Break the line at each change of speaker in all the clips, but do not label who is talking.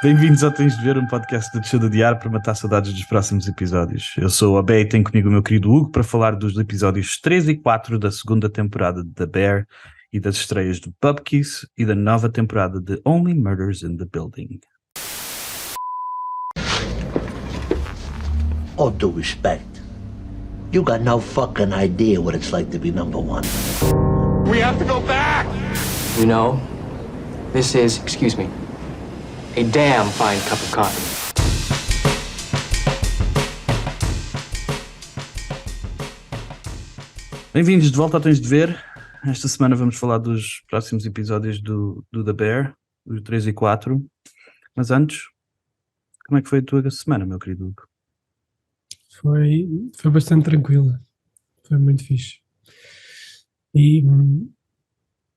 Bem-vindos ao Tens de Ver, um podcast de Descida de Ar para matar saudades dos próximos episódios. Eu sou a Bé e tenho comigo o meu querido Hugo para falar dos episódios 3 e 4 da segunda temporada de The Bear e das estreias do Pupkiss e da nova temporada de Only Murders in the Building.
All due respect, you got no fucking idea what it's like to be number one.
We have to go back!
You know, this is, excuse me, a damn fine cup of coffee.
Bem-vindos de volta ao Tens de Ver. Esta semana vamos falar dos próximos episódios do The Bear, os 3 e 4. Mas antes, como é que foi a tua semana, meu querido Hugo?
Foi bastante tranquila. Foi muito fixe. E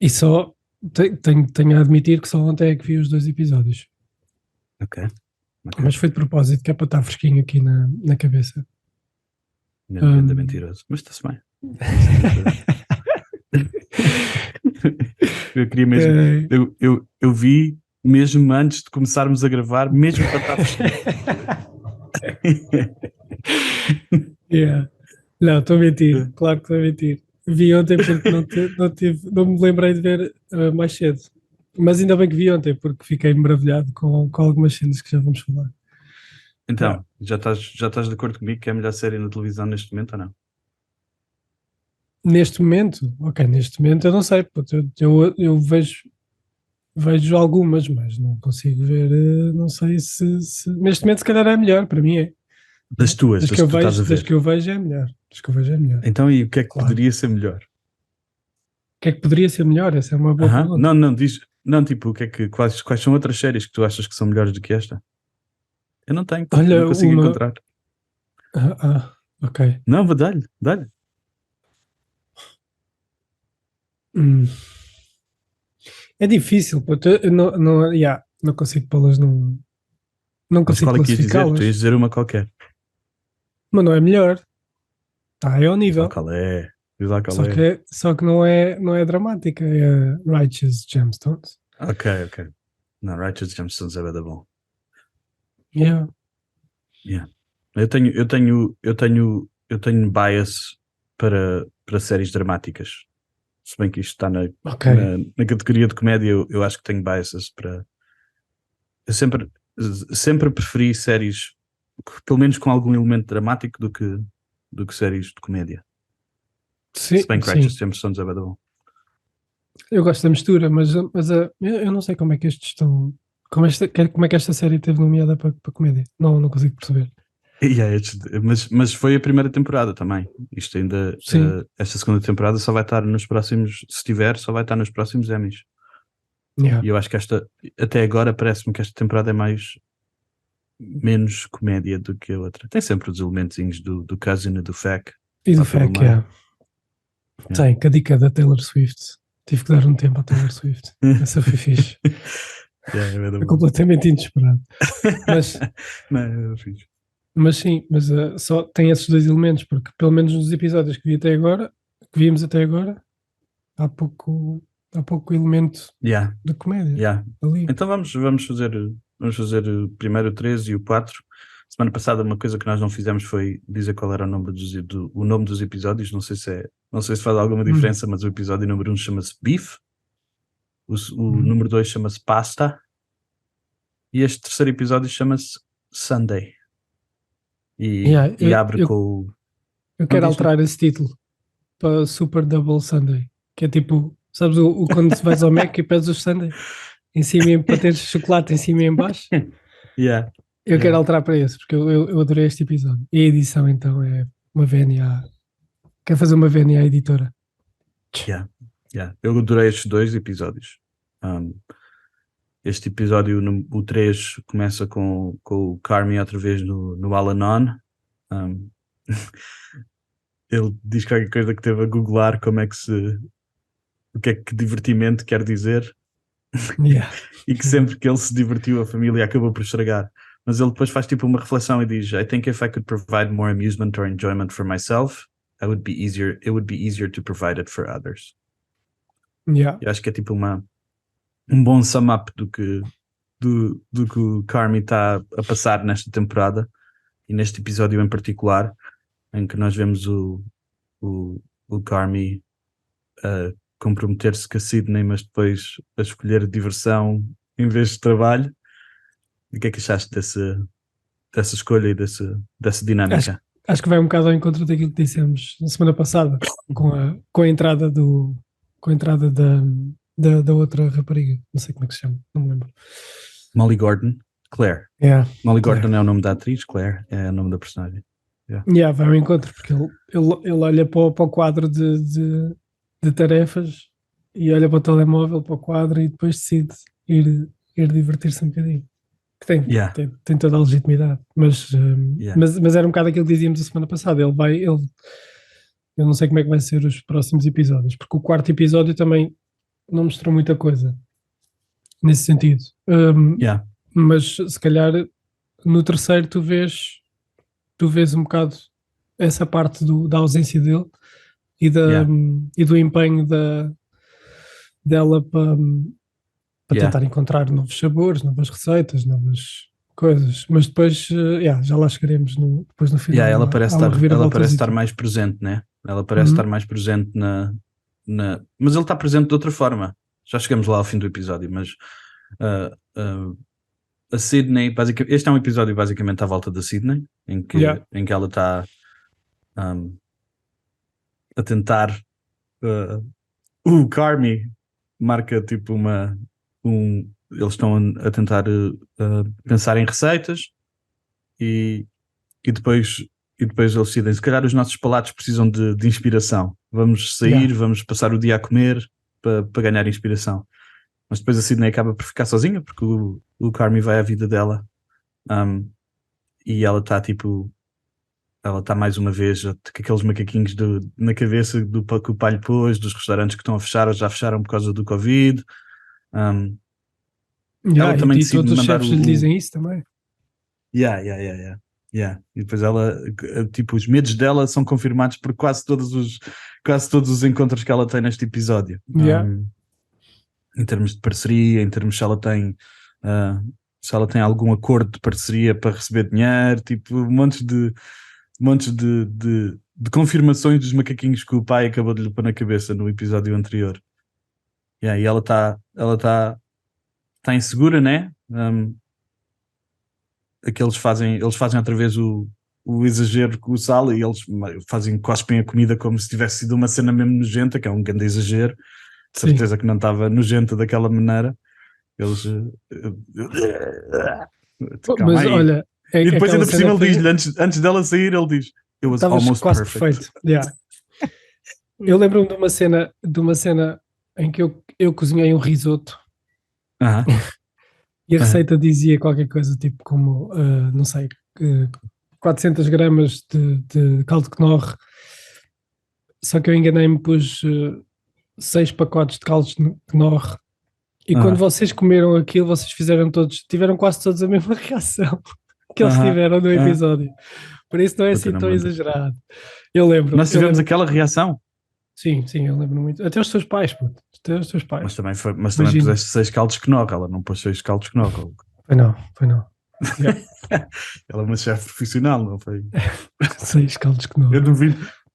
só tenho a admitir que só ontem é que vi os 2 episódios.
Ok.
Mas foi de propósito, que é para estar fresquinho aqui na cabeça.
Ainda mentiroso, mas está-se bem. Eu queria mesmo. Eu vi mesmo antes de começarmos a gravar, mesmo para estar fresquinho.
Yeah. Não, estou a mentir, claro que estou a mentir. Vi ontem porque não me lembrei de ver mais cedo. Mas ainda bem que vi ontem, porque fiquei maravilhado com algumas cenas que já vamos falar.
Então, já estás de acordo comigo que é a melhor série na televisão neste momento ou não?
Neste momento? Ok, neste momento eu não sei. Eu vejo algumas, mas não consigo ver, não sei se... Neste momento se calhar é melhor, para mim é.
Das tuas, das que tu estás a ver.
Das que eu vejo é melhor.
Então, e o que é que poderia ser melhor?
O que é que poderia ser melhor? Essa é uma boa pergunta.
Não, diz... Não, tipo, quais são outras séries que tu achas que são melhores do que esta? Eu não tenho, não consigo encontrar.
Ok.
Não, vou dá-lhe.
É difícil, pô. Eu não consigo pô-las num... Não consigo classificá-las.
Tu ias dizer uma qualquer.
Mas não é melhor. É ao nível.
Diz lá qual é.
Só que não é dramática, é Righteous Gemstones.
Ok. Não, Righteous Gemstones é bem bom.
Yeah.
Eu tenho bias para séries dramáticas. Se bem que isto está na categoria de comédia, eu acho que tenho biases para... Eu sempre preferi séries, pelo menos com algum elemento dramático, do que séries de comédia.
Sim,
se bem que Righteous Gemstones é bem bom.
Eu gosto da mistura, mas eu não sei como é que estes estão... Como é que esta série teve nomeada para comédia? Não consigo perceber.
Mas foi a primeira temporada também. Isto ainda, esta segunda temporada só vai estar nos próximos, se tiver, só vai estar nos próximos Emmys.
Yeah.
E eu acho que até agora parece-me que esta temporada é menos comédia do que a outra. Tem sempre os elementozinhos do Cousin e do Fack.
E do Fack, Tem, com a dica da Taylor Swift. Tive que dar um tempo à Taylor Swift. Essa foi fixe. É completamente inesperado.
Não, é fixe.
Mas sim, só tem esses 2 elementos, porque pelo menos nos episódios que vimos até agora, há pouco elemento de comédia. Ali.
Então vamos fazer primeiro o 3 e o 4. Semana passada uma coisa que nós não fizemos foi dizer qual era o nome dos episódios. Não sei se faz alguma diferença, mas o episódio número 1 chama-se Beef, o número 2 chama-se Pasta e este terceiro episódio chama-se Sunday. E abre com o...
Eu quero alterar esse título para Super Double Sunday, que é tipo, sabes, quando vais ao Mac e pedes os Sunday em cima, para teres chocolate em cima e em baixo. Eu quero alterar para esse, porque eu adorei este episódio. E a edição então é uma VNA. Quer fazer uma VNA editora?
Eu adorei estes 2 episódios. Este episódio, o 3, começa com o Carmy outra vez no Al-Anon. Ele diz qualquer coisa que teve a googlar o que é que divertimento quer dizer. E que sempre que ele se divertiu, a família acabou por estragar. Mas ele depois faz tipo uma reflexão e diz: I think if I could provide more amusement or enjoyment for myself, it would be easier to provide it for others. Eu acho que é tipo um bom sum up do que do que o Carmy está a passar nesta temporada e neste episódio em particular, em que nós vemos o Carmy a comprometer-se com a Sydney, mas depois a escolher diversão em vez de trabalho. E o que é que achaste dessa escolha e dessa dinâmica?
Acho que vai um bocado ao encontro daquilo que dissemos na semana passada, com a entrada da outra rapariga, não sei como é que se chama, não me lembro.
Molly Gordon, Claire.
Yeah,
Molly
Claire.
Gordon é o nome da atriz, Claire é o nome da personagem.
Yeah, vai ao encontro, porque ele olha para o quadro de tarefas e olha para o telemóvel, para o quadro, e depois decide ir divertir-se um bocadinho. Que tem toda a legitimidade, mas era um bocado aquilo que dizíamos a semana passada. Eu não sei como é que vai ser os próximos episódios, porque o quarto episódio também não mostrou muita coisa nesse sentido. Mas se calhar no terceiro tu vês um bocado essa parte da ausência dele e do empenho dela para tentar encontrar novos sabores, novas receitas, novas coisas, mas depois já lá chegaremos depois no final.
Ela parece estar mais presente, né? Ela parece estar mais presente mas ele está presente de outra forma. Já chegamos lá ao fim do episódio, mas a Sydney, basicamente, este é um episódio basicamente à volta da Sydney, em que ela está a tentar o Carmy marca tipo eles estão a tentar pensar em receitas e depois eles decidem, se calhar os nossos palatos precisam de inspiração, vamos sair, vamos passar o dia a comer para ganhar inspiração. Mas depois a Sydney acaba por ficar sozinha porque o Carmy vai à vida dela, e ela está mais uma vez com aqueles macaquinhos na cabeça que o pai lhe pôs, dos restaurantes que estão a fechar ou já fecharam por causa do Covid. Ela também decide
todos os
mandar
chefes lhe dizem isso também.
E depois ela, tipo, os medos dela são confirmados por quase todos os encontros que ela tem neste episódio. Em termos de parceria, em termos se ela tem algum acordo de parceria para receber dinheiro, tipo, montes de confirmações dos macaquinhos que o pai acabou de lhe pôr na cabeça no episódio anterior. E ela está insegura, né? Eles fazem outra vez o exagero com o sal e eles cospem a comida como se tivesse sido uma cena mesmo nojenta, que é um grande exagero. De certeza que não estava nojenta daquela maneira. Eles
mas olha,
e depois ainda por cima ele diz-lhe, antes dela sair, ele diz: It was almost
quase
perfect.
Eu lembro-me de uma cena em que eu cozinhei um risoto. E a receita dizia qualquer coisa tipo como, não sei, 400 gramas de caldo de Knorr, só que eu enganei-me, pus 6 pacotes de caldos de Knorr, e quando vocês comeram aquilo, vocês tiveram quase todos a mesma reação que eles tiveram no episódio. Por isso não é assim tão exagerado. Eu lembro.
Nós tivemos aquela reação.
Sim, eu lembro muito. Até os teus pais, puto. Até os teus pais.
Mas também puseste 6 caldos Knorr, ela não pôs 6 caldos Knorr.
Foi não.
Ela é uma chefe profissional, não foi?
6 caldos Knorr.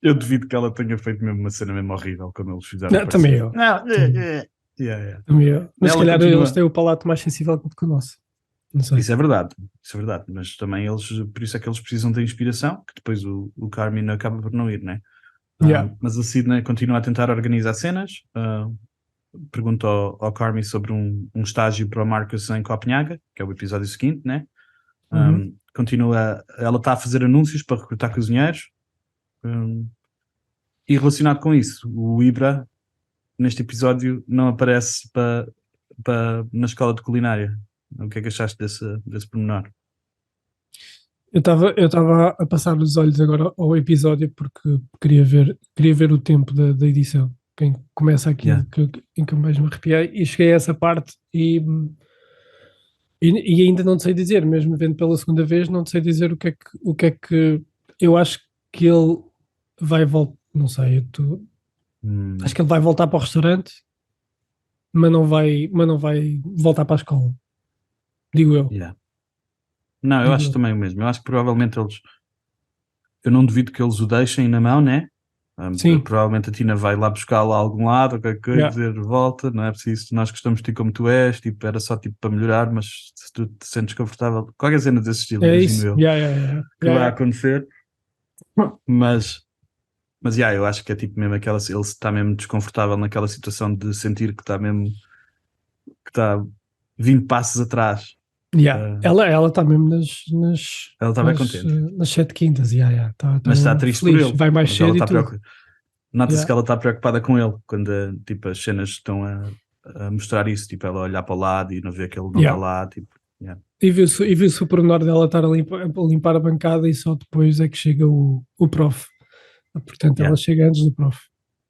Eu duvido que ela tenha feito mesmo uma cena mesmo horrível quando eles fizeram.
Não, também eu. Também eu. Mas se calhar eles têm o palato mais sensível que o nosso. Não sei.
Isso é verdade. Mas também por isso é que eles precisam de inspiração, que depois o Carmy acaba por não ir, né? Mas a Sydney continua a tentar organizar cenas. Pergunta ao Carmy sobre um estágio para o Marcus em Copenhaga, que é o episódio seguinte, né? Ela está a fazer anúncios para recrutar cozinheiros, e relacionado com isso, o Ibra neste episódio não aparece na escola de culinária. O que é que achaste desse pormenor?
Eu estava a passar os olhos agora ao episódio porque queria ver o tempo da edição, quem começa aqui, em que eu mais me arrepiei, e cheguei a essa parte e ainda não sei dizer, mesmo vendo pela segunda vez, não sei dizer o que é que eu acho que ele vai voltar, não sei, acho que ele vai voltar para o restaurante, mas não vai voltar para a escola. Digo eu.
Yeah. Não, eu
Digo
acho
eu.
também o mesmo. Eu acho que provavelmente eu não duvido que eles o deixem na mão, né?
Sim.
Provavelmente a Tina vai lá buscá-lo a algum lado, ou qualquer coisa,
Yeah.
dizer volta, não é preciso, nós gostamos de ti como tu és, tipo, era só tipo para melhorar, mas se tu te sentes confortável, qualquer cena desse estilo,
É
imagino
isso.
eu,
Yeah.
que vai
Yeah.
acontecer, mas yeah, eu acho que é tipo mesmo aquela, ele está mesmo desconfortável naquela situação de sentir que está mesmo, que está 20 passos atrás.
Yeah.
Uh,
Ela está mesmo
ela está bem contente,
nas 7 quintas. Tá
mas está
mesmo
triste por
feliz.
ele,
Vai mais
mas ela
cedo e
está
tudo.
preocupada. Nota-se
Yeah.
que ela está preocupada com ele quando tipo, as cenas estão a mostrar isso, tipo, ela olhar para o lado e não ver que ele não está
Yeah.
lá, tipo, yeah.
E viu-se o pormenor dela estar a limpar a bancada e só depois é que chega o prof. Portanto,
Yeah.
ela chega antes do prof,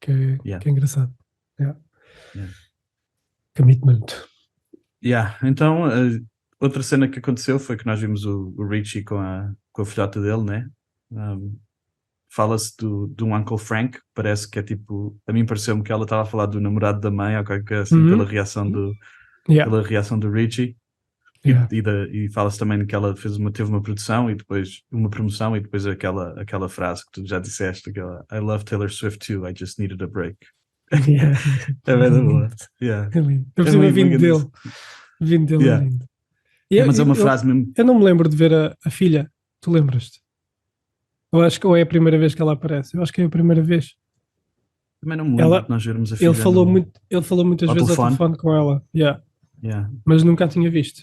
Yeah.
que é engraçado. Yeah.
Yeah.
Commitment.
Yeah. Então, outra cena que aconteceu foi que nós vimos o Richie com a filhota dele, né? Fala-se de um Uncle Frank, parece que é tipo, a mim pareceu-me que ela estava a falar do namorado da mãe, ou qualquer coisa assim,
Uhum. Yeah.
pela reação do Richie.
Yeah.
E fala-se também que ela teve uma produção e depois uma promoção e depois aquela frase que tu já disseste, aquela I love Taylor Swift too, I just needed a break.
Yeah.
É bem da boa. Yeah.
É lindo. Eu
É
percebo
meio
vindo
grande.
dele. Vindo dele
Yeah.
é lindo.
Mas é uma frase mesmo.
Eu não me lembro de ver a filha. Tu lembras-te? Eu acho que ou é a primeira vez que ela aparece. Eu acho que é a primeira vez.
Também não me lembro de nós vermos a filha.
Ele falou muitas
ao
vezes
telefone.
ao telefone com ela. Yeah.
Yeah.
Mas nunca a tinha visto.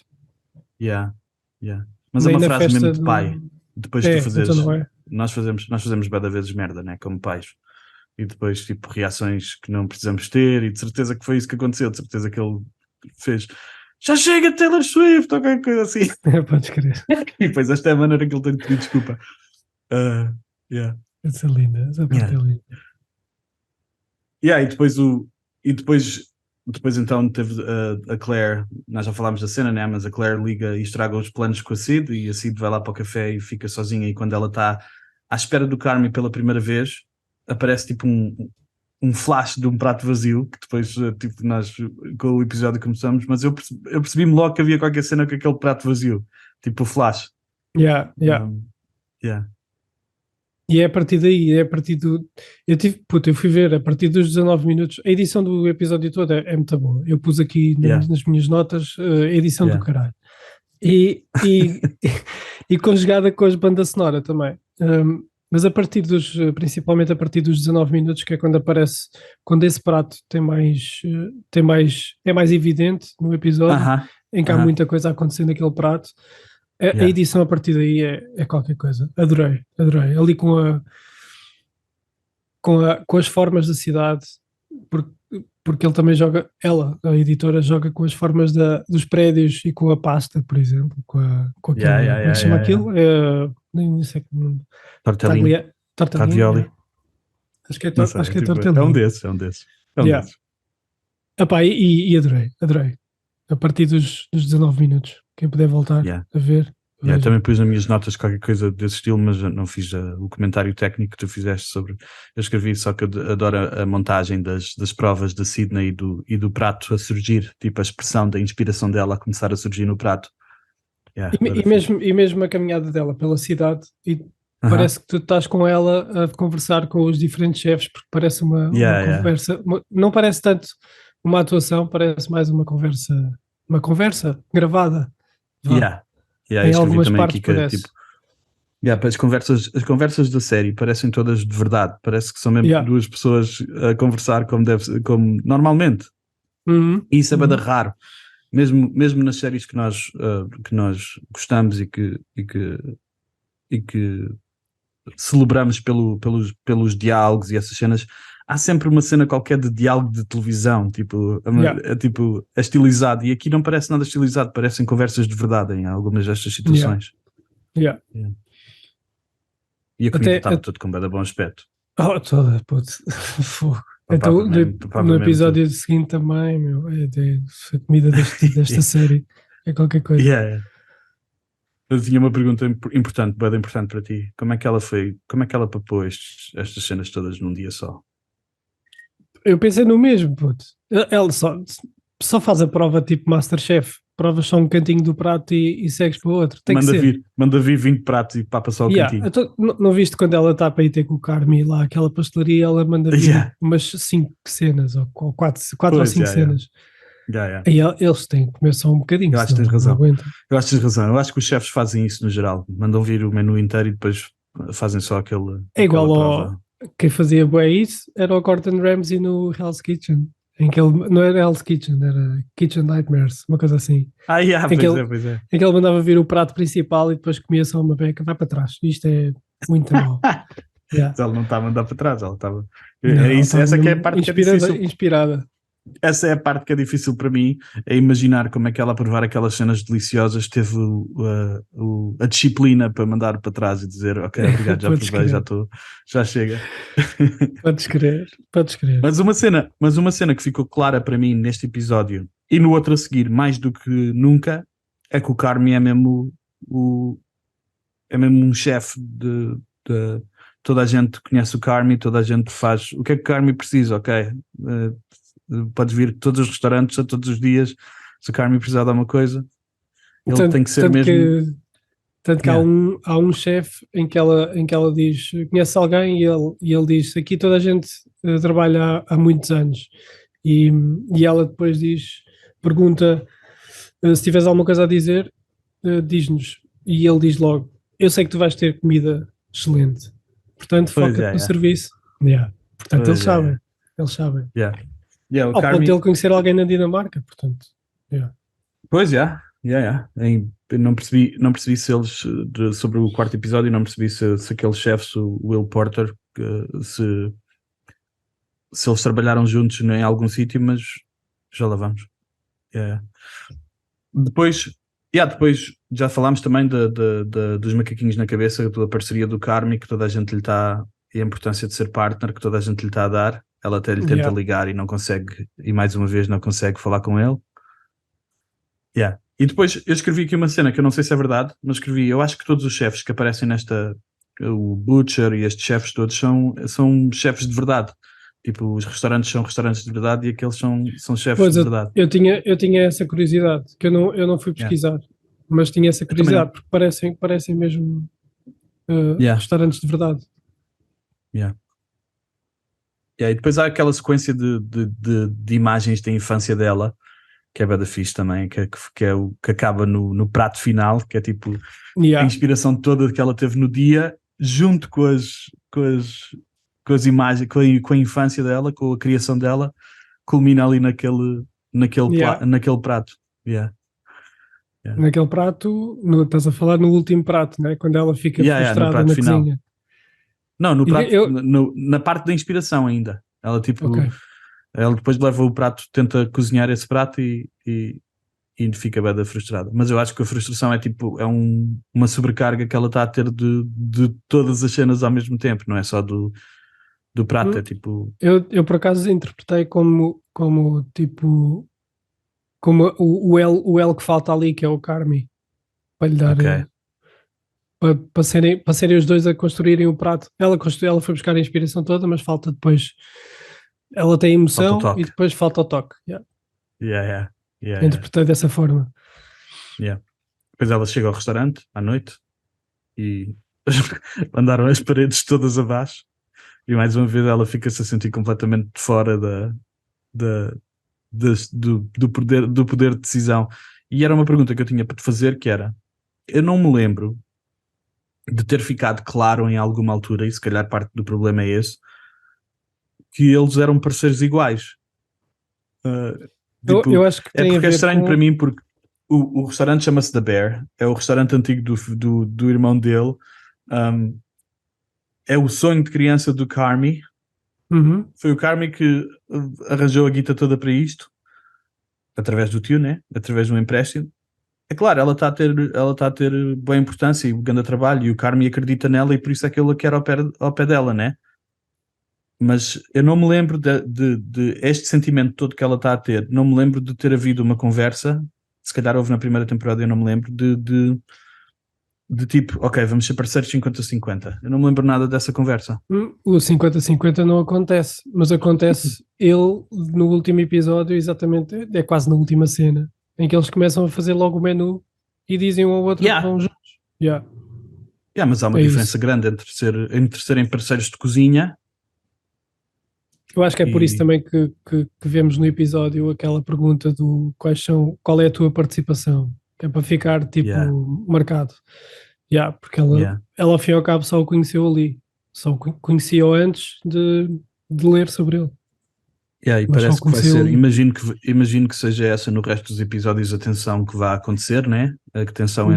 Yeah. Yeah. Mas
Nem
é uma
na
frase
festa
mesmo de pai. Depois
É,
tu fazeres.
então não é?
Nós fazemos bué de vezes merda, né? Como pais. E depois, tipo, reações que não precisamos ter. E de certeza que foi isso que aconteceu. De certeza que ele fez. Já chega Taylor Swift, ou qualquer coisa assim.
Podes crer.
E depois esta é a maneira que ele tem de pedir desculpa. Yeah.
Essa é linda. Essa parte
Yeah.
é linda.
Yeah, e depois então teve a Claire, nós já falámos da cena, né? Mas a Claire liga e estraga os planos com a Sid e a Sid vai lá para o café e fica sozinha e quando ela está à espera do Carmen pela primeira vez, aparece tipo um flash de um prato vazio, que depois tipo, nós com o episódio começamos, mas eu percebi-me logo que havia qualquer cena com aquele prato vazio, tipo o flash.
Yeah.
Yeah.
E é a partir daí, é a partir do. Eu fui ver a partir dos 19 minutos. A edição do episódio todo é muito boa. Eu pus aqui nas minhas notas a edição do caralho. E conjugada com as bandas sonora também. Mas principalmente a partir dos 19 minutos, que é quando esse prato é mais evidente no episódio, em que há muita coisa acontecendo naquele prato. A edição a partir daí é qualquer coisa. Adorei. Ali com as formas da cidade, porque ele também a editora joga com as formas dos prédios e com a pasta, por exemplo, com aquele, como é que se chama aquilo? Nem sei como.
Tortellini.
Acho que é
Tipo,
tortellini.
É um desses. desses.
Epá, e adorei. A partir dos 19 minutos. Quem puder voltar a ver.
Também pus nas minhas notas qualquer coisa desse estilo, mas não fiz o comentário técnico que tu fizeste sobre. Eu escrevi só que eu adoro a montagem das provas da Sydney e do prato a surgir, tipo a expressão da inspiração dela a começar a surgir no prato.
E mesmo a caminhada dela pela cidade, e parece que tu estás com ela a conversar com os diferentes chefes, porque parece uma conversa. Não parece tanto uma atuação, parece mais uma conversa gravada. Em algumas partes parece.
Tipo, as conversas da série parecem todas de verdade. Parece que são mesmo duas pessoas a conversar como normalmente. E isso é bem raro. Mesmo nas séries que nós gostamos e que celebramos pelos diálogos e essas cenas, há sempre uma cena qualquer de diálogo de televisão, tipo, tipo estilizado, e aqui não parece nada estilizado, parecem conversas de verdade em algumas destas situações. E a comida estava tudo com bem bom aspecto.
Toda, putz. Fogo. Então, no episódio seguinte também, a comida desta série é qualquer coisa.
Eu tinha uma pergunta importante, bem importante para ti. Como é que ela papou estas cenas todas num dia só?
Eu pensei no mesmo, puto. Ela só faz a prova tipo Masterchef. provas só um cantinho do prato e segues para o outro. Tem que ser.
Manda vir 20 pratos e papa só o cantinho.
Então, não viste quando ela está para ir ter com o Carmi lá, aquela pastelaria, ela manda vir umas 5 cenas, ou 4 ou 5 cenas. E eles têm que comer só um bocadinho.
Eu acho que tens razão. Eu acho que tens razão. Eu acho que os chefes fazem isso no geral. Mandam vir o menu inteiro e depois fazem só aquele.
É igual ao. Quem fazia bem isso era o Gordon Ramsay no Hell's Kitchen. Em que ele, não era Hell's Kitchen, era Kitchen Nightmares, uma coisa assim.
Pois é.
Em que ele mandava vir o prato principal e depois comia só uma beca. Vai para trás. Isto é muito mau.
Ele não estava a mandar para trás, ela estava. Essa que é a parte que é difícil.
Inspirada.
Essa é a parte que é difícil para mim, é imaginar como é que ela, a provar aquelas cenas deliciosas, teve a disciplina para mandar para trás e dizer, ok, obrigado, já provei, já chega.
Podes crer.
Mas uma cena que ficou clara para mim neste episódio e no outro a seguir, mais do que nunca, é que o Carmi é mesmo um chefe de toda a gente conhece o Carmi, toda a gente faz o que é que o Carmi precisa, ok? Podes vir a todos os restaurantes a todos os dias, se o Carmi precisar de alguma coisa, ele tem que ser mesmo.
Tanto que há um chefe em que ela diz, conhece alguém e ele diz, aqui toda a gente trabalha há muitos anos, e ela depois pergunta, se tiveres alguma coisa a dizer, diz-nos, e ele diz logo, eu sei que tu vais ter comida excelente, portanto foca-te no serviço. Portanto eles sabem.
O
Ao
Carmi...
ponto de ele conhecer alguém na Dinamarca, portanto.
Pois, Eu não percebi se eles, sobre o quarto episódio, não percebi se aqueles chefes, o Will Porter, se eles trabalharam juntos em algum sítio, mas já lá vamos. Depois já falámos também dos macaquinhos na cabeça, da parceria do Carmi, que toda a gente lhe está, e a importância de ser partner, que toda a gente lhe está a dar. Ela até lhe tenta ligar e não consegue, e mais uma vez não consegue falar com ele. E depois eu escrevi aqui uma cena que eu não sei se é verdade, mas escrevi, eu acho que todos os chefes que aparecem o Butcher e estes chefes todos são chefes de verdade. Tipo, os restaurantes são restaurantes de verdade e aqueles são chefes de verdade.
Eu tinha essa curiosidade, que eu não fui pesquisar, mas tinha essa curiosidade, porque parecem mesmo restaurantes de verdade.
E depois há aquela sequência de imagens da infância dela, que é bada fixe também, que é o que acaba no prato final, que é tipo a inspiração toda que ela teve no dia, junto com as imagens, com a infância dela, com a criação dela, culmina ali naquele prato.
Naquele prato, estás a falar no último prato, né? Quando ela fica frustrada na
final.
Cozinha.
Não, na parte da inspiração ainda. Ela ela depois leva o prato, tenta cozinhar esse prato e fica bem frustrada. Mas eu acho que a frustração é uma sobrecarga que ela está a ter de todas as cenas ao mesmo tempo, não é só do prato, é tipo...
Eu por acaso interpretei como o L que falta ali, que é o Carmi, para lhe dar... Para serem os dois a construírem o prato. Ela foi buscar a inspiração toda, mas falta depois... Ela tem emoção e depois falta o toque. Interpretei dessa forma.
Depois ela chega ao restaurante à noite e mandaram as paredes todas abaixo e mais uma vez ela fica-se a sentir completamente fora do poder de decisão. E era uma pergunta que eu tinha para te fazer, que era, eu não me lembro de ter ficado claro em alguma altura, e se calhar parte do problema é esse, que eles eram parceiros iguais.
Eu acho que tem
porque
a ver
é estranho
com...
para mim, porque o restaurante chama-se The Bear, é o restaurante antigo do irmão dele, é o sonho de criança do Carmi. Foi o Carmi que arranjou a guita toda para isto, através do tio, né? Através de um empréstimo. É claro, ela está a ter boa importância e grande trabalho, e o Carmi acredita nela, e por isso é que ele a quer ao pé dela, né? Mas eu não me lembro de este sentimento todo que ela está a ter, não me lembro de ter havido uma conversa, se calhar houve na primeira temporada, eu não me lembro de tipo, ok, vamos ser parceiros 50-50. Eu não me lembro nada dessa conversa.
O 50-50 não acontece, mas acontece ele no último episódio, exatamente, é quase na última cena, em que eles começam a fazer logo o menu e dizem um ao outro que vão juntos. Yeah.
Mas há uma diferença grande entre serem parceiros de cozinha.
Eu acho que é por isso também que vemos no episódio aquela pergunta do qual é a tua participação, que é para ficar tipo marcado. Porque ela ao fim e ao cabo só o conheceu ali, só o conhecia-o antes de ler sobre ele.
E parece que vai ser, imagino que seja essa no resto dos episódios a tensão que vai acontecer, né? A tensão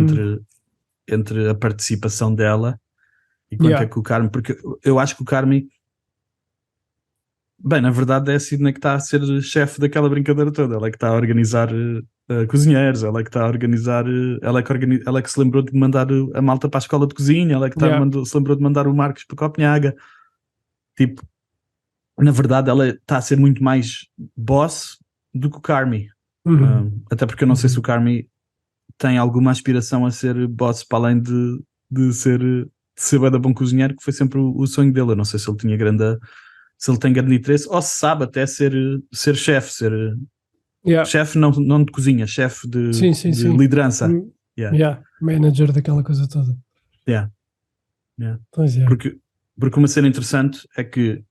entre a participação dela e quanto é que o Carmy, porque eu acho que o Carmy, bem, na verdade é a Sydney que está a ser chefe daquela brincadeira toda, ela é que está a organizar cozinheiros, ela é que está a organizar, ela é que se lembrou de mandar a malta para a escola de cozinha, ela é que se lembrou de mandar o Marcos para Copenhaga. Tipo, na verdade ela está a ser muito mais boss do que o Carmy. Até porque eu não sei se o Carmy tem alguma aspiração a ser boss para além de ser bem bom cozinheiro, que foi sempre o sonho dele. Eu não sei se ele tinha se ele tem grande interesse, ou se sabe até ser chefe, chefe não de cozinha, chefe de liderança.
Manager daquela coisa toda. Pois é.
Porque uma cena interessante é que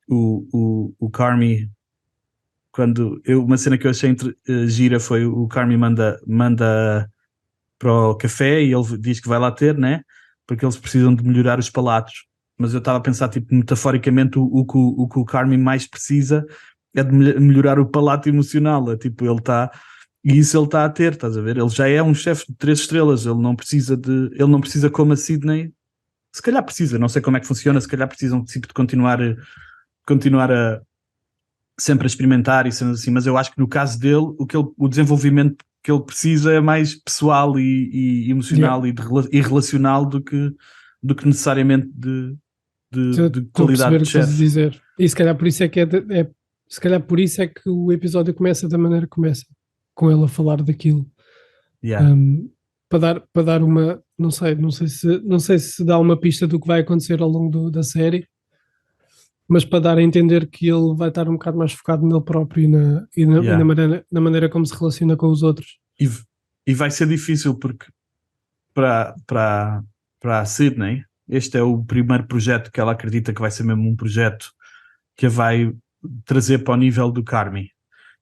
o Carmy, uma cena que eu achei gira foi o Carmy manda para o café e ele diz que vai lá ter, né? Porque eles precisam de melhorar os palatos. Mas eu estava a pensar, tipo, metaforicamente, o que o Carmy mais precisa é de melhorar o palato emocional. É, tipo, ele está a ter, estás a ver? Ele já é um chefe de 3 estrelas, ele não precisa como a Sydney. Se calhar precisa, não sei como é que funciona, se calhar precisam tipo, de continuar a sempre a experimentar e sendo assim, mas eu acho que no caso dele, o desenvolvimento que ele precisa é mais pessoal e emocional e relacional do que necessariamente de qualidade de chefe.
Dizer. E se calhar por isso é que se calhar por isso é que o episódio começa da maneira que começa, com ele a falar daquilo. Para dar uma, não sei se dá uma pista do que vai acontecer ao longo da série, mas para dar a entender que ele vai estar um bocado mais focado nele próprio e na maneira como se relaciona com os outros.
E vai ser difícil porque para a Sydney, este é o primeiro projeto que ela acredita que vai ser mesmo um projeto que a vai trazer para o nível do Carmy.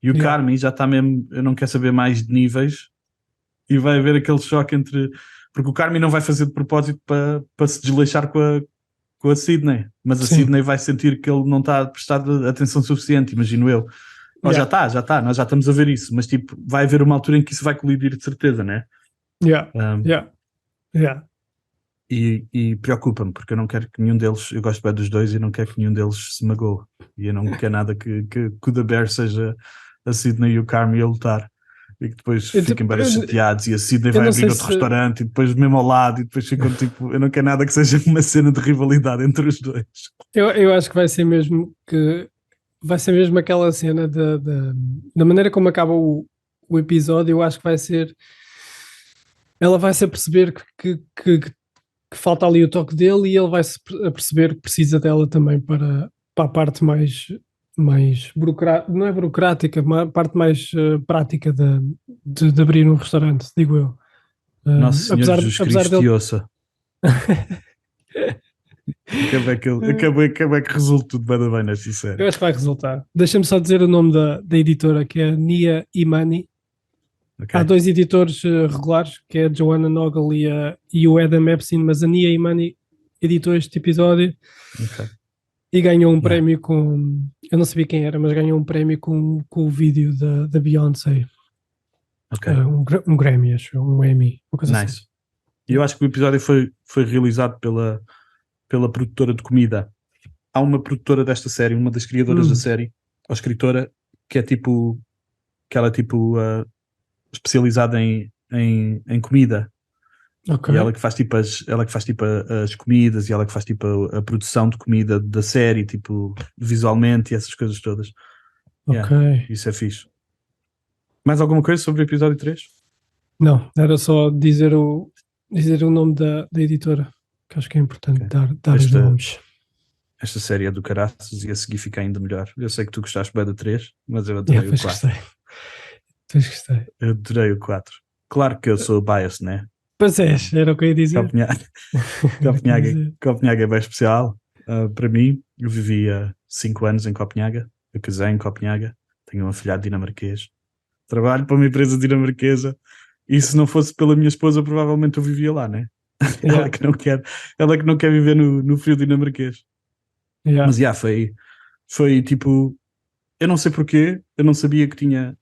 E o Carmy já está mesmo, eu não quero saber mais de níveis, e vai haver aquele choque porque o Carmy não vai fazer de propósito para se desleixar com a Sydney, mas a Sydney vai sentir que ele não está a prestar atenção suficiente, imagino eu. Já está, nós já estamos a ver isso, mas tipo, vai haver uma altura em que isso vai colidir de certeza, né? E preocupa-me, porque eu não quero que nenhum deles, eu gosto bem dos dois e não quero que nenhum deles se magoe. E eu não quero nada que o The Bear seja a Sydney e o Carmy a lutar. E que depois fiquem bem chateados e a Sydney vai abrir outro restaurante e depois mesmo ao lado e depois ficam tipo, eu não quero nada que seja uma cena de rivalidade entre os dois.
Eu acho que vai ser mesmo aquela cena da maneira como acaba o episódio. Eu acho que vai ser, ela vai se aperceber que falta ali o toque dele e ele vai se aperceber que precisa dela também para a parte mais burocrática, não é burocrática, mas a parte mais prática de abrir um restaurante, digo eu.
Nosso Senhor Jesus Cristo te ouça. Acaba que resulta tudo bem nesta série.
Eu acho que vai resultar. Deixa-me só dizer o nome da editora, que é Nia Imani. Okay. Há 2 editores regulares, que é a Joanna Noggle e o Adam Epstein, mas a Nia Imani editou este episódio. E ganhou um prémio com... Eu não sabia quem era, mas ganhou um prémio com o vídeo da Beyoncé. Um Grammy, acho. Um Emmy. Uma coisa
nice.
Assim.
E eu acho que o episódio foi realizado pela produtora de comida. Há uma produtora desta série, uma das criadoras da série, ou escritora, que é tipo... Que ela é tipo... especializada em comida. E ela que faz tipo as comidas e ela que faz tipo a produção de comida da série, tipo visualmente e essas coisas todas. Isso é fixe. Mais alguma coisa sobre o episódio 3?
Não, era só dizer o nome da editora, que acho que é importante dar os nomes.
Esta série é do caraças e a seguir fica ainda melhor. Eu sei que tu gostaste bem da 3, mas eu adorei o 4.
Pois gostei.
Eu adorei o 4. Claro que eu sou biased, né?
Pois era o que eu ia dizer.
Copenhague,
Era o que eu ia dizer.
Copenhague é bem especial. Para mim, eu vivi há 5 anos em Copenhague. Eu casei em Copenhague. Tenho um afilhado dinamarquês. Trabalho para uma empresa dinamarquesa. E se não fosse pela minha esposa, provavelmente eu vivia lá, né?
Yeah.
Ela que não quer viver no frio dinamarquês.
Yeah.
Mas foi tipo, eu não sei porquê, eu não sabia que tinha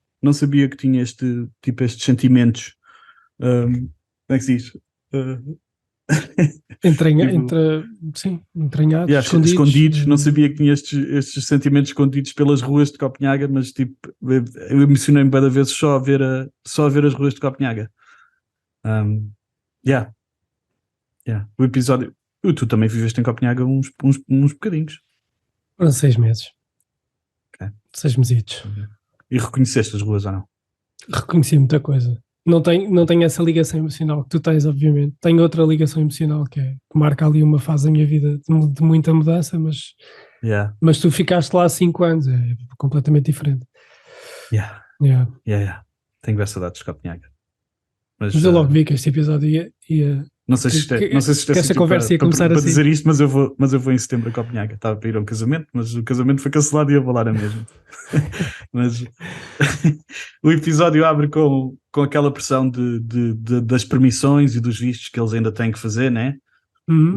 estes sentimentos, como é que se diz? Tipo,
Sim, entranhados,
yeah,
escondidos.
escondidos, não sabia que tinha estes sentimentos escondidos pelas ruas de Copenhaga, mas tipo, eu emocionei-me cada vez só a ver as ruas de Copenhaga. Yeah. O episódio, tu também viveste em Copenhaga uns bocadinhos.
Foram 6 meses.
Ok.
6 mesitos.
E reconheceste as ruas ou não?
Reconheci muita coisa. Não tenho essa ligação emocional que tu tens, obviamente. Tenho outra ligação emocional que marca ali uma fase da minha vida de muita mudança, mas tu ficaste lá há 5 anos, é completamente diferente.
Yeah. Tenho bem saudades de Copenhaga. Mas
eu logo vi que este episódio ia
não sei se isto é
esta conversa ia começar
para
assim.
dizer isto, mas eu vou em setembro a Copenhaga. Estava para ir a um casamento, mas o casamento foi cancelado e eu vou lá na mesma. Mas o episódio abre com aquela pressão das permissões e dos vistos que eles ainda têm que fazer, né?
Uhum.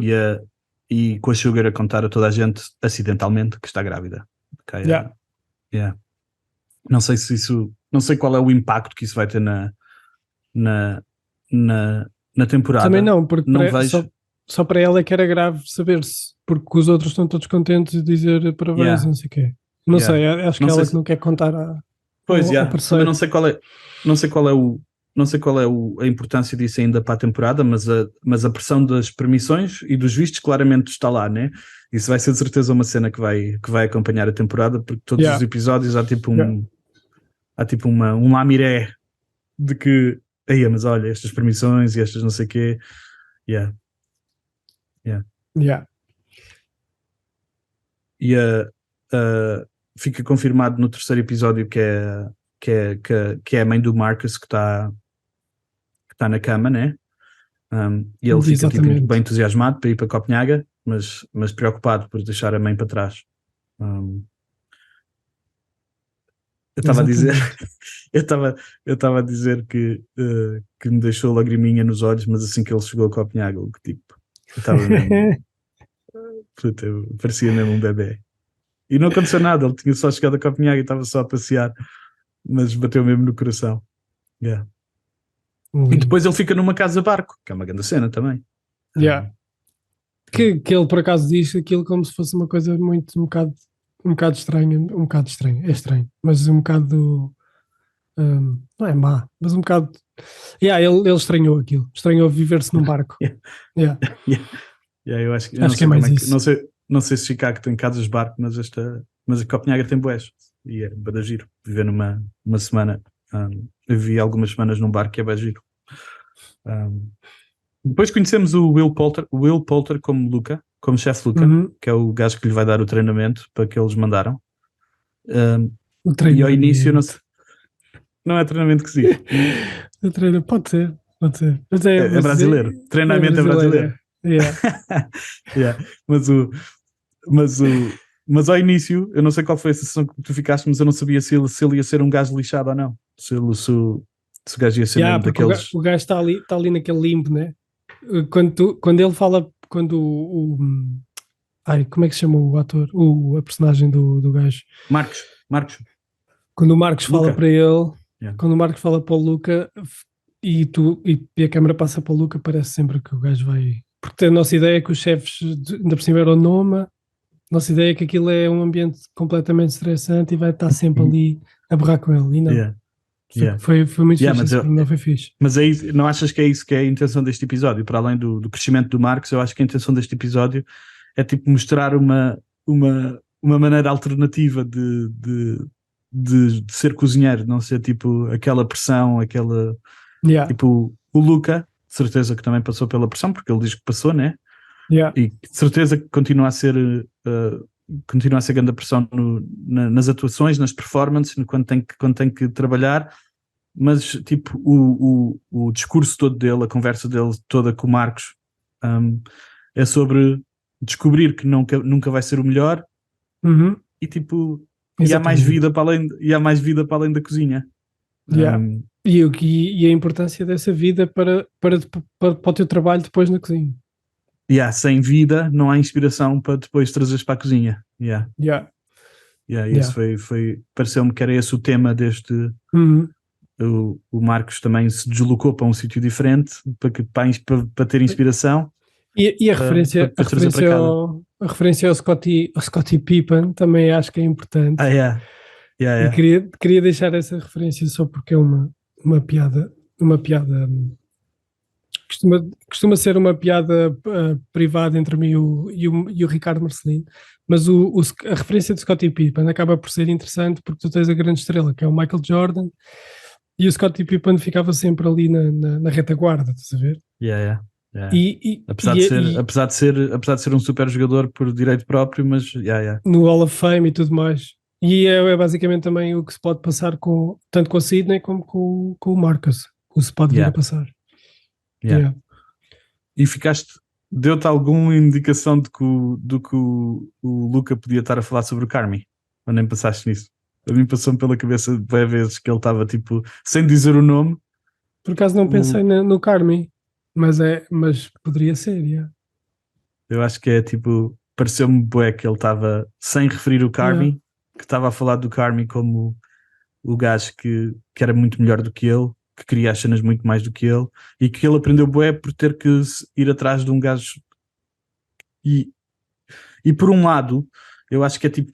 E com a Sugar a contar a toda a gente acidentalmente que está grávida. Okay? Yeah. Não sei qual é o impacto que isso vai ter na temporada.
Também não, porque
não vejo.
só para ela é que era grave saber-se, porque os outros estão todos contentes de dizer parabéns, não sei o quê. Não sei, acho que ela que não quer contar ao parceiro.
Também não sei qual é a importância disso ainda para a temporada, mas a pressão das permissões e dos vistos claramente está lá, né? Isso vai ser de certeza uma cena que vai acompanhar a temporada, porque todos os episódios há tipo um lamiré de que mas olha, estas permissões e estas não sei o quê. E fica confirmado no terceiro episódio que é a mãe do Marcus que está na cama, né? E ele fica tipo, bem entusiasmado para ir para Copenhaga, mas preocupado por deixar a mãe para trás. Eu estava a dizer que me deixou lagriminha nos olhos, mas assim que ele chegou a Copenhaga, eu estava mesmo parecia mesmo um bebê. E não aconteceu nada, ele tinha só chegado a Copenhaga e estava só a passear, mas bateu mesmo no coração. E depois ele fica numa casa-barco, que é uma grande cena também.
Que ele por acaso diz aquilo como se fosse uma coisa um bocado estranha, é estranho, mas um bocado não é má, mas um bocado ele estranhou aquilo, estranhou viver-se num barco.
Eu acho que
é mais isso.
Não sei se Chicago tem casas de barco, mas a Copenhaga tem bués, e é bada giro viver numa semana. Eu vivi algumas semanas num barco que é bem giro. Depois conhecemos o Will Poulter como Luca, como chefe Luca, que é o gajo que lhe vai dar o treinamento para que eles mandaram. E ao início não é treinamento que se diz.
O treinamento pode ser. Mas
é brasileiro. Treinamento é brasileiro. Mas ao início, eu não sei qual foi a sensação que tu ficaste, mas eu não sabia se ele ia ser um gajo lixado ou não. Se o gajo ia ser mesmo daqueles.
O gajo está ali naquele limbo, né? Quando ele fala, como é que se chama o ator? A personagem do gajo?
Marcos.
Quando o Marcos fala para ele, quando o Marcos fala para o Luca e a câmera passa para o Luca, parece sempre que o gajo vai. Porque a nossa ideia é que os chefes, ainda por cima eram Noma, nossa ideia é que aquilo é um ambiente completamente estressante e vai estar sempre ali a berrar com ele. E não. Foi muito fixe, não foi fixe.
Mas não achas que é isso que é a intenção deste episódio? Para além do crescimento do Marcos, eu acho que a intenção deste episódio é tipo mostrar uma maneira alternativa de ser cozinheiro, não ser tipo aquela pressão, tipo o Luca, de certeza que também passou pela pressão, porque ele diz que passou, né? E de certeza que continua a ser grande pressão nas atuações, nas performances, quando tem que trabalhar, mas tipo o discurso todo dele, a conversa dele toda com o Marcos, é sobre descobrir que nunca vai ser o melhor e tipo há mais vida para além da cozinha.
Yeah. E a importância dessa vida para o teu trabalho depois na cozinha.
Sem vida não há inspiração para depois trazeres para a cozinha. Isso pareceu-me que era esse o tema deste. O Marcos também se deslocou para um sítio diferente para ter inspiração.
E a referência ao Scottie Pippen também acho que é importante. E queria deixar essa referência só porque é uma piada. Costuma ser uma piada privada entre mim e o Ricardo Marcelino, mas a referência de Scottie Pippen acaba por ser interessante porque tu tens a grande estrela, que é o Michael Jordan, e o Scottie Pippen ficava sempre ali na retaguarda, estás a ver?
Apesar de ser um super jogador por direito próprio, mas
no Hall of Fame e tudo mais. E é basicamente também o que se pode passar tanto com a Sydney como com o Marcus, o se pode vir a passar.
E deu-te alguma indicação do que o Luca podia estar a falar sobre o Carmi? Ou nem passaste nisso? A mim passou-me pela cabeça várias vezes que ele estava tipo, sem dizer o nome.
Por acaso não pensei no Carmi, mas poderia ser.
Eu acho que é tipo, pareceu-me bué que ele estava sem referir o Carmi, que estava a falar do Carmi como o gajo que era muito melhor do que ele, que queria as cenas muito mais do que ele, e que ele aprendeu bué por ter que ir atrás de um gajo. E por um lado, eu acho que é tipo,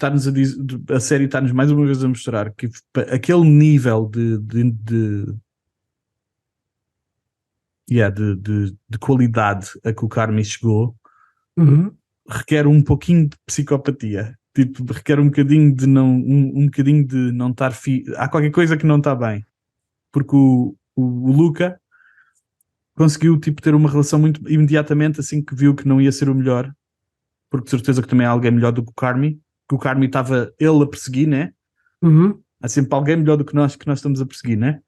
a série está-nos mais uma vez a mostrar que aquele nível de qualidade a que o Carmi chegou requer um pouquinho de psicopatia. Tipo, requer um bocadinho de não estar há qualquer coisa que não está bem, porque o Luca conseguiu tipo ter uma relação muito imediatamente assim que viu que não ia ser o melhor, porque de certeza que também há alguém melhor do que o Carmi estava ele a perseguir, né? Há sempre alguém melhor do que nós estamos a perseguir, né?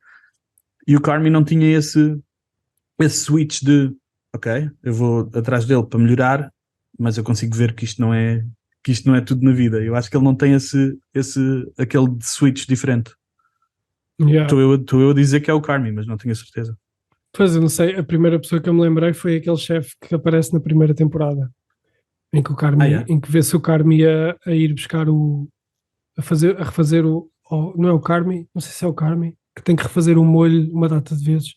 E o Carmi não tinha esse switch de ok, eu vou atrás dele para melhorar, mas eu consigo ver que isto não é tudo na vida. Eu acho que ele não tem aquele switch diferente. Estou eu a dizer que é o Carmi, mas não tenho a certeza.
Pois, eu não sei, a primeira pessoa que eu me lembrei foi aquele chefe que aparece na primeira temporada, em que o Carmi, em que vê-se o Carmi a ir buscar a refazer não é o Carmi, não sei se é o Carmi, que tem que refazer o molho uma data de vezes.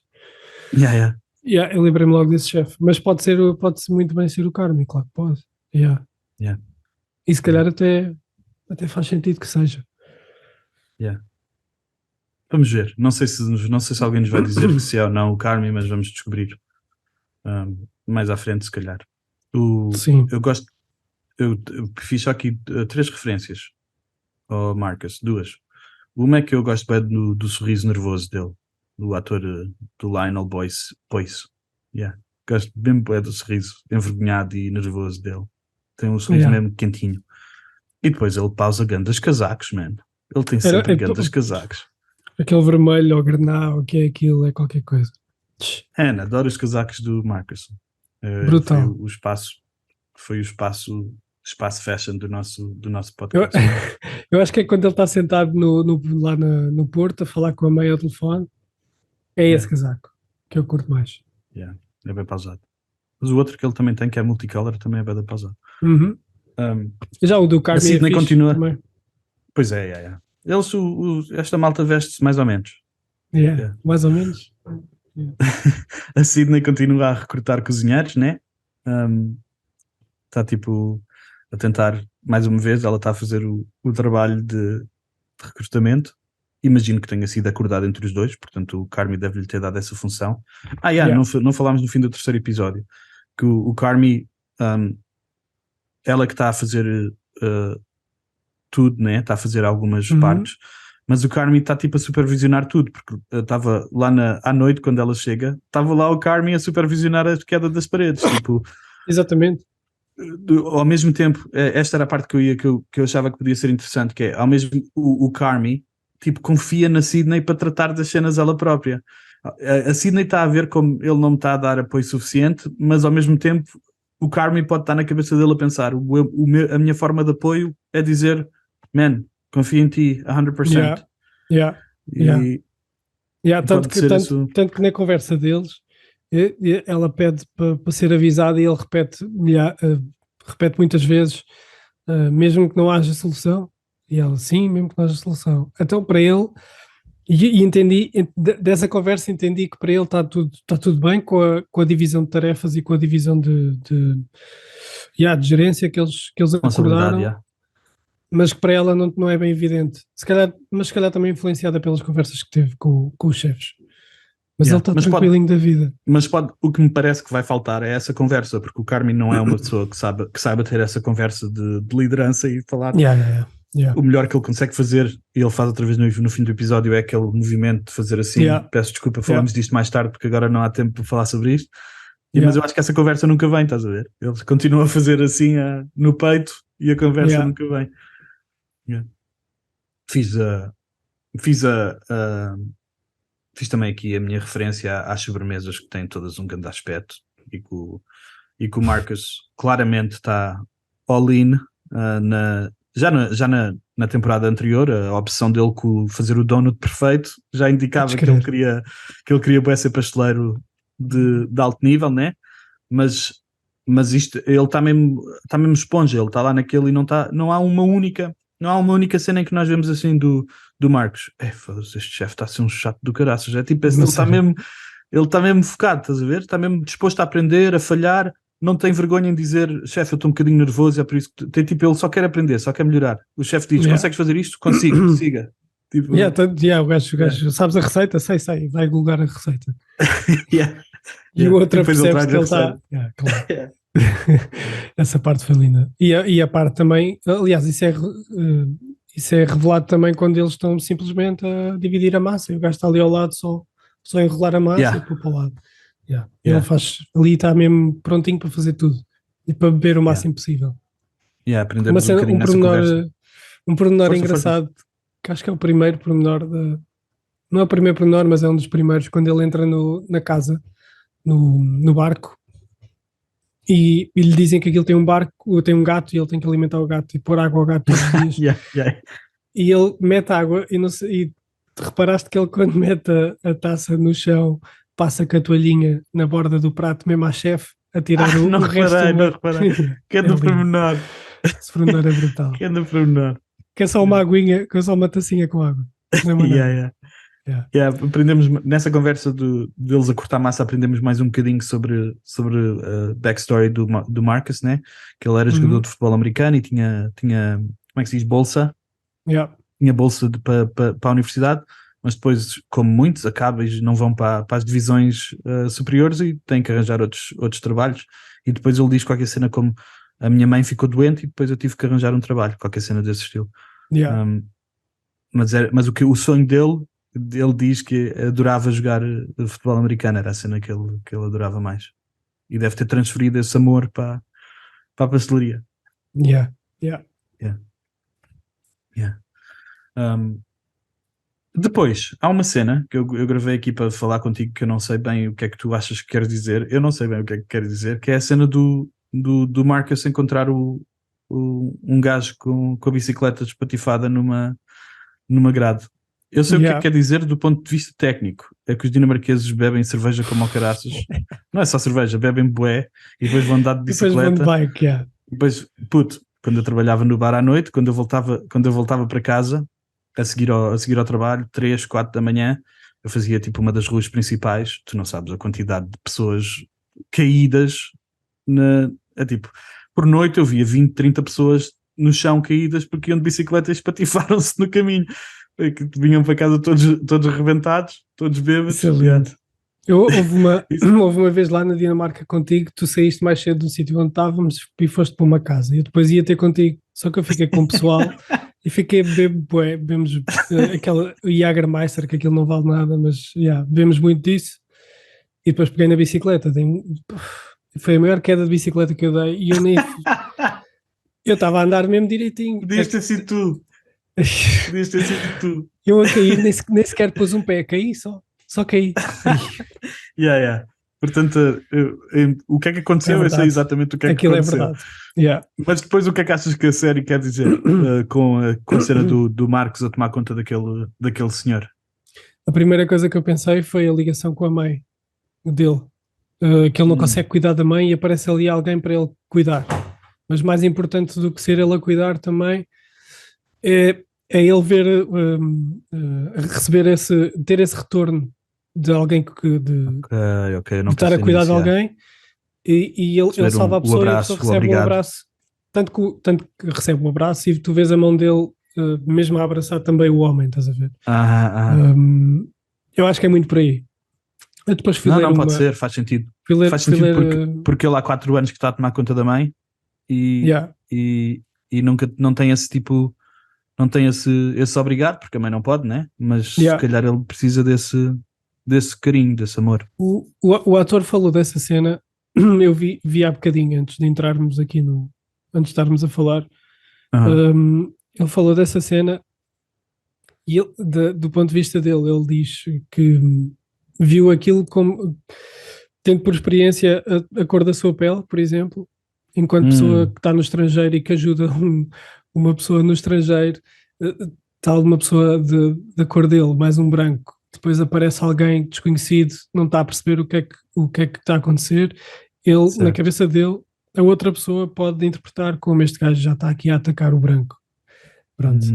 Eu lembrei-me logo desse chefe, mas pode muito bem ser o Carmi, claro que pode. E se calhar até faz sentido que seja.
Vamos ver. Não sei se alguém nos vai dizer que se é ou não o Carmi, mas vamos descobrir mais à frente, se calhar.
Sim.
Eu fiz só aqui 3 referências ao Marcus, 2. Uma é que eu gosto bem do sorriso nervoso dele, do ator do Lionel Boyce. Gosto bem bem do sorriso envergonhado e nervoso dele. Tem um sorriso mesmo quentinho. E depois ele pausa grandes casacos, man. Ele tem sempre grandes casacos.
Aquele vermelho ou grená, o que é aquilo, é qualquer coisa.
Adoro os casacos do Marcus.
Brutal.
Foi o espaço fashion do nosso podcast.
Eu acho que é quando ele está sentado lá no Porto a falar com a mãe ao telefone. É esse casaco que eu curto mais.
É bem pausado. Mas o outro que ele também tem, que é multicolor, também é bem pausado.
Já o do Carmi
a Sydney continua.
Também.
Pois é. Esta malta veste-se mais ou menos.
Mais ou menos.
A Sydney continua a recrutar cozinheiros, né? Está tipo a tentar, mais uma vez, ela está a fazer o trabalho de recrutamento. Imagino que tenha sido acordado entre os dois, portanto o Carmi deve-lhe ter dado essa função. Não falámos no fim do 3º episódio que o Carmi, ela que está a fazer tudo, né? Está a fazer algumas partes, mas o Carmi está tipo a supervisionar tudo, porque estava lá à noite, quando ela chega, estava lá o Carmi a supervisionar a queda das paredes, tipo.
Exatamente.
Ao mesmo tempo, esta era a parte que eu achava que podia ser interessante, que é, ao mesmo o Carmi, tipo, confia na Sydney para tratar das cenas ela própria. A Sydney está a ver como ele não me está a dar apoio suficiente, mas ao mesmo tempo o Carmy pode estar na cabeça dele a pensar, a minha forma de apoio é dizer, man, confio em ti 100%.
Tanto que na conversa deles ela pede para ser avisada e ele repete muitas vezes, mesmo que não haja solução, e ela, sim, mesmo que não haja solução. Então para ele, e entendi, dessa conversa entendi que para ele está tudo bem com a divisão de tarefas e com a divisão de gerência que eles acordaram, mas que para ela não é bem evidente. Mas se calhar também influenciada pelas conversas que teve com os chefes. Mas ele está tranquilinho da vida.
Mas o que me parece que vai faltar é essa conversa, porque o Carmy não é uma pessoa que saiba ter essa conversa de liderança e falar. O melhor que ele consegue fazer, e ele faz outra vez no fim do episódio, é aquele movimento de fazer assim. Peço desculpa, falamos disto mais tarde, porque agora não há tempo para falar sobre isto. Mas eu acho que essa conversa nunca vem, estás a ver? Ele continua a fazer assim no peito e a conversa nunca vem. Fiz também aqui a minha referência às sobremesas, que têm todas um grande aspecto, e que o Marcus claramente está all-in já na temporada anterior. A opção dele com fazer o donut perfeito já indicava que ele queria bué ser pasteleiro de alto nível, né? Mas isto, ele está mesmo esponja, ele está lá naquele e não há uma única cena em que nós vemos assim do Marcos. Foda-se, este chefe está a ser um chato do caraças. É tipo, ele está mesmo focado, estás a ver? Está mesmo disposto a aprender, a falhar, não tem vergonha em dizer, chefe, eu estou um bocadinho nervoso, é por isso que ele só quer aprender, só quer melhorar. O chefe diz, consegues fazer isto? Consigo, siga. Tipo,
o gajo, sabes a receita? Sei, vai googar a receita. E o outro percebe que ele está... claro. Essa parte foi linda. E a parte também, aliás, isso é revelado também quando eles estão simplesmente a dividir a massa e o gajo está ali ao lado só a enrolar a massa e pôr para o lado. Ele faz, ali está mesmo prontinho para fazer tudo e para beber o máximo possível.
Aprendemos um bocadinho nessa conversa.
Um pormenor engraçado, que acho que é o primeiro pormenor não é o primeiro pormenor, mas é um dos primeiros, quando ele entra na casa, no barco, e lhe dizem que aquilo tem um barco, tem um gato e ele tem que alimentar o gato e pôr água ao gato todos os dias. E ele mete água e reparaste que ele, quando mete a taça no chão, passa com a toalhinha na borda do prato, mesmo à chefe, a tirar o resto.
Não reparei. Que é do pormenor.
Esse pormenor é brutal.
Que é do pormenor.
Que é só uma aguinha, que é só uma tacinha com água.
Aprendemos nessa conversa deles a cortar massa, aprendemos mais um bocadinho sobre a backstory do Marcus, né? Que ele era jogador de futebol americano e tinha como é que se diz, bolsa. Tinha bolsa para a universidade, mas depois, como muitos, acaba e não vão para as divisões superiores e têm que arranjar outros trabalhos. E depois ele diz qualquer cena como a minha mãe ficou doente e depois eu tive que arranjar um trabalho, qualquer cena desse estilo. Mas o sonho dele, ele diz que adorava jogar futebol americano, era a cena que ele adorava mais. E deve ter transferido esse amor para a pastelaria. Depois, há uma cena que eu gravei aqui para falar contigo, que eu não sei bem o que é que tu achas que queres dizer. Eu não sei bem o que é que quero dizer, que é a cena do Marcus encontrar um gajo com a bicicleta despatifada numa grade. Eu sei o que é que quer dizer do ponto de vista técnico. É que os dinamarqueses bebem cerveja como ao caraças. Não é só cerveja, bebem bué e depois vão andar de bicicleta.
Depois vão de bike,
Depois, quando eu trabalhava no bar à noite, quando eu voltava para casa, a seguir ao trabalho, 3, 4 da manhã, eu fazia tipo uma das ruas principais. Tu não sabes a quantidade de pessoas caídas. Tipo, por noite eu via 20, 30 pessoas no chão caídas porque iam de bicicleta e espatifaram-se no caminho. Que vinham para casa todos arrebentados, todos bêbados.
Excelente. Houve uma vez lá na Dinamarca contigo, tu saíste mais cedo do sítio onde estávamos e foste para uma casa. E eu depois ia ter contigo, só que eu fiquei com o pessoal e fiquei a beber, bebemos aquela Jägermeister, que aquilo não vale nada, mas bebemos muito disso. E depois peguei na bicicleta. Foi a maior queda de bicicleta que eu dei e eu nem... Eu estava a andar mesmo direitinho.
Podias ter sido tu.
Eu a cair, nem sequer pus um pé, caí só caí.
Yeah. Portanto, o que é que aconteceu?
É
Eu sei
verdade.
exatamente o que é que
Aquilo é
aconteceu.
verdade. Yeah.
Mas depois o que é que achas que a série quer dizer com a cena do Marcos a tomar conta daquele senhor?
A primeira coisa que eu pensei foi a ligação com a mãe dele. Que ele não consegue cuidar da mãe e aparece ali alguém para ele cuidar. Mas mais importante do que ser ele a cuidar também é ele ver, receber ter esse retorno de alguém
Ok, eu não
de estar a
pensei
cuidar
nisso,
de
yeah.
alguém e ele
Receber
salva a
o
pessoa e a
abraço,
pessoa
o
recebe um
obrigado.
abraço. Tanto que recebe um abraço e tu vês a mão dele mesmo a abraçar também o homem, estás a ver? Eu acho que é muito por aí. Eu depois fui ler
Não pode
uma.
ser, faz sentido. Faz
Fui
sentido
ler,
porque ele há 4 anos que está a tomar conta da mãe e,
yeah.
e, e nunca não tem esse tipo, não tem esse obrigado, porque a mãe não pode, né? Mas se
Yeah.
calhar ele precisa desse carinho, desse amor.
O ator falou dessa cena, eu vi há bocadinho antes de entrarmos aqui antes de estarmos a falar.
Aham.
Ele falou dessa cena e do ponto de vista dele, ele diz que viu aquilo como tendo por experiência a cor da sua pele, por exemplo, enquanto pessoa que está no estrangeiro e que ajuda uma pessoa no estrangeiro, tal uma pessoa da cor dele, mais um branco. Depois aparece alguém desconhecido, não está a perceber o que é que está a acontecer. Ele, na
Certo.
cabeça dele, a outra pessoa pode interpretar como este gajo já está aqui a atacar o branco. Pronto.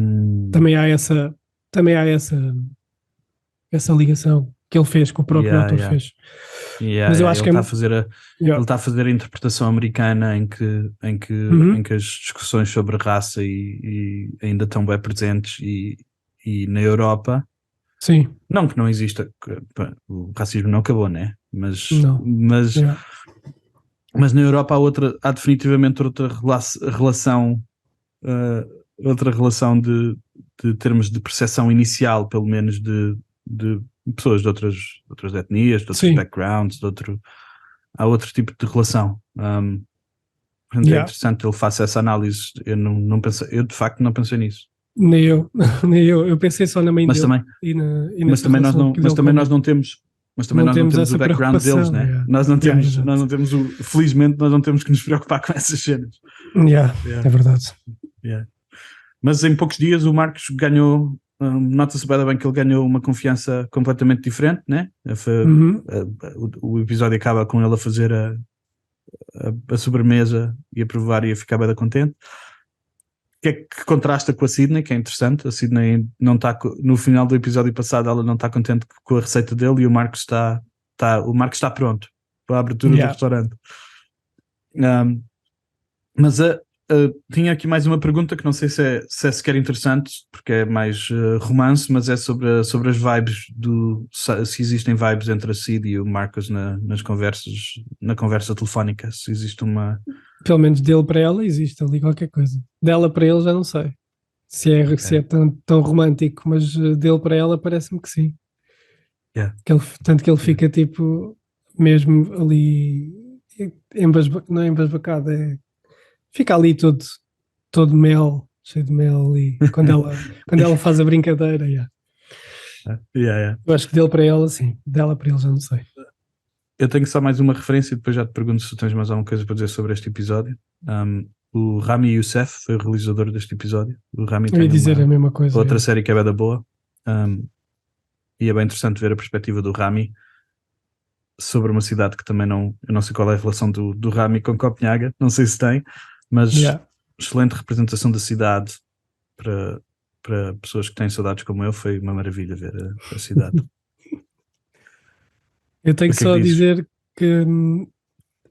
Também há essa ligação que ele fez, que o próprio autor fez. Mas eu acho
Ele
que
está a fazer ele está a fazer a interpretação americana em que as discussões sobre raça e ainda estão bem presentes e na Europa,
Sim,
não que não exista, pá, o racismo não acabou, né? Mas,
não.
mas,
Yeah.
mas na Europa há definitivamente relação, outra relação de termos de percepção inicial, pelo menos de pessoas de outras etnias, de outros
Sim.
backgrounds, há outro tipo de relação. Portanto, é
Yeah.
interessante ele faça essa análise. Eu de facto não pensei nisso.
Nem eu, nem eu. Eu pensei só na mãe
Mas
dele
também,
e
mas
nessa
também nós
relação
não,
que
mas
dele
também
com-
nós não temos, mas também
não
nós não
temos
temos o
essa
background deles,
preocupação.
né?
Yeah.
Nós não
Yeah,
temos,
exato.
nós não temos felizmente nós não temos que nos preocupar com essas cenas.
Yeah,
Yeah.
é verdade.
Yeah. Mas em poucos dias o Marcos ganhou, nota-se bem que ele ganhou uma confiança completamente diferente, né?
Uhum.
O episódio acaba com ele a fazer a sobremesa e a provar e a ficar bem contente. Que contrasta com a Sydney, que é interessante. A Sydney não está no final do episódio passado, ela não está contente com a receita dele e o Marcos está pronto para a abertura do restaurante. Mas tinha aqui mais uma pergunta que não sei se é sequer interessante, porque é mais romance, mas é sobre as vibes se existem vibes entre a Sid e o Marcos nas conversas, na conversa telefónica, se existe uma...
Pelo menos dele para ela existe ali qualquer coisa. Dela para ele já não sei se é tão romântico, mas dele para ela parece-me que sim.
Yeah.
Tanto que ele fica tipo mesmo ali não é embasbacado, fica ali todo mel, cheio de mel ali quando ela faz a brincadeira.
Yeah.
Eu acho que dele para ela sim, dela para ele já não sei.
Eu tenho só mais uma referência e depois já te pergunto se tens mais alguma coisa para dizer sobre este episódio. O Rami Youssef foi o realizador deste episódio. O Rami
Eu ia
tem
dizer a mesma coisa.
outra série que é bem da boa. E é bem interessante ver a perspectiva do Rami sobre uma cidade que também eu não sei qual é a relação do Rami com Copenhaga, não sei se tem, mas excelente representação da cidade para pessoas que têm saudades como eu, foi uma maravilha ver a cidade.
Eu tenho só a dizer que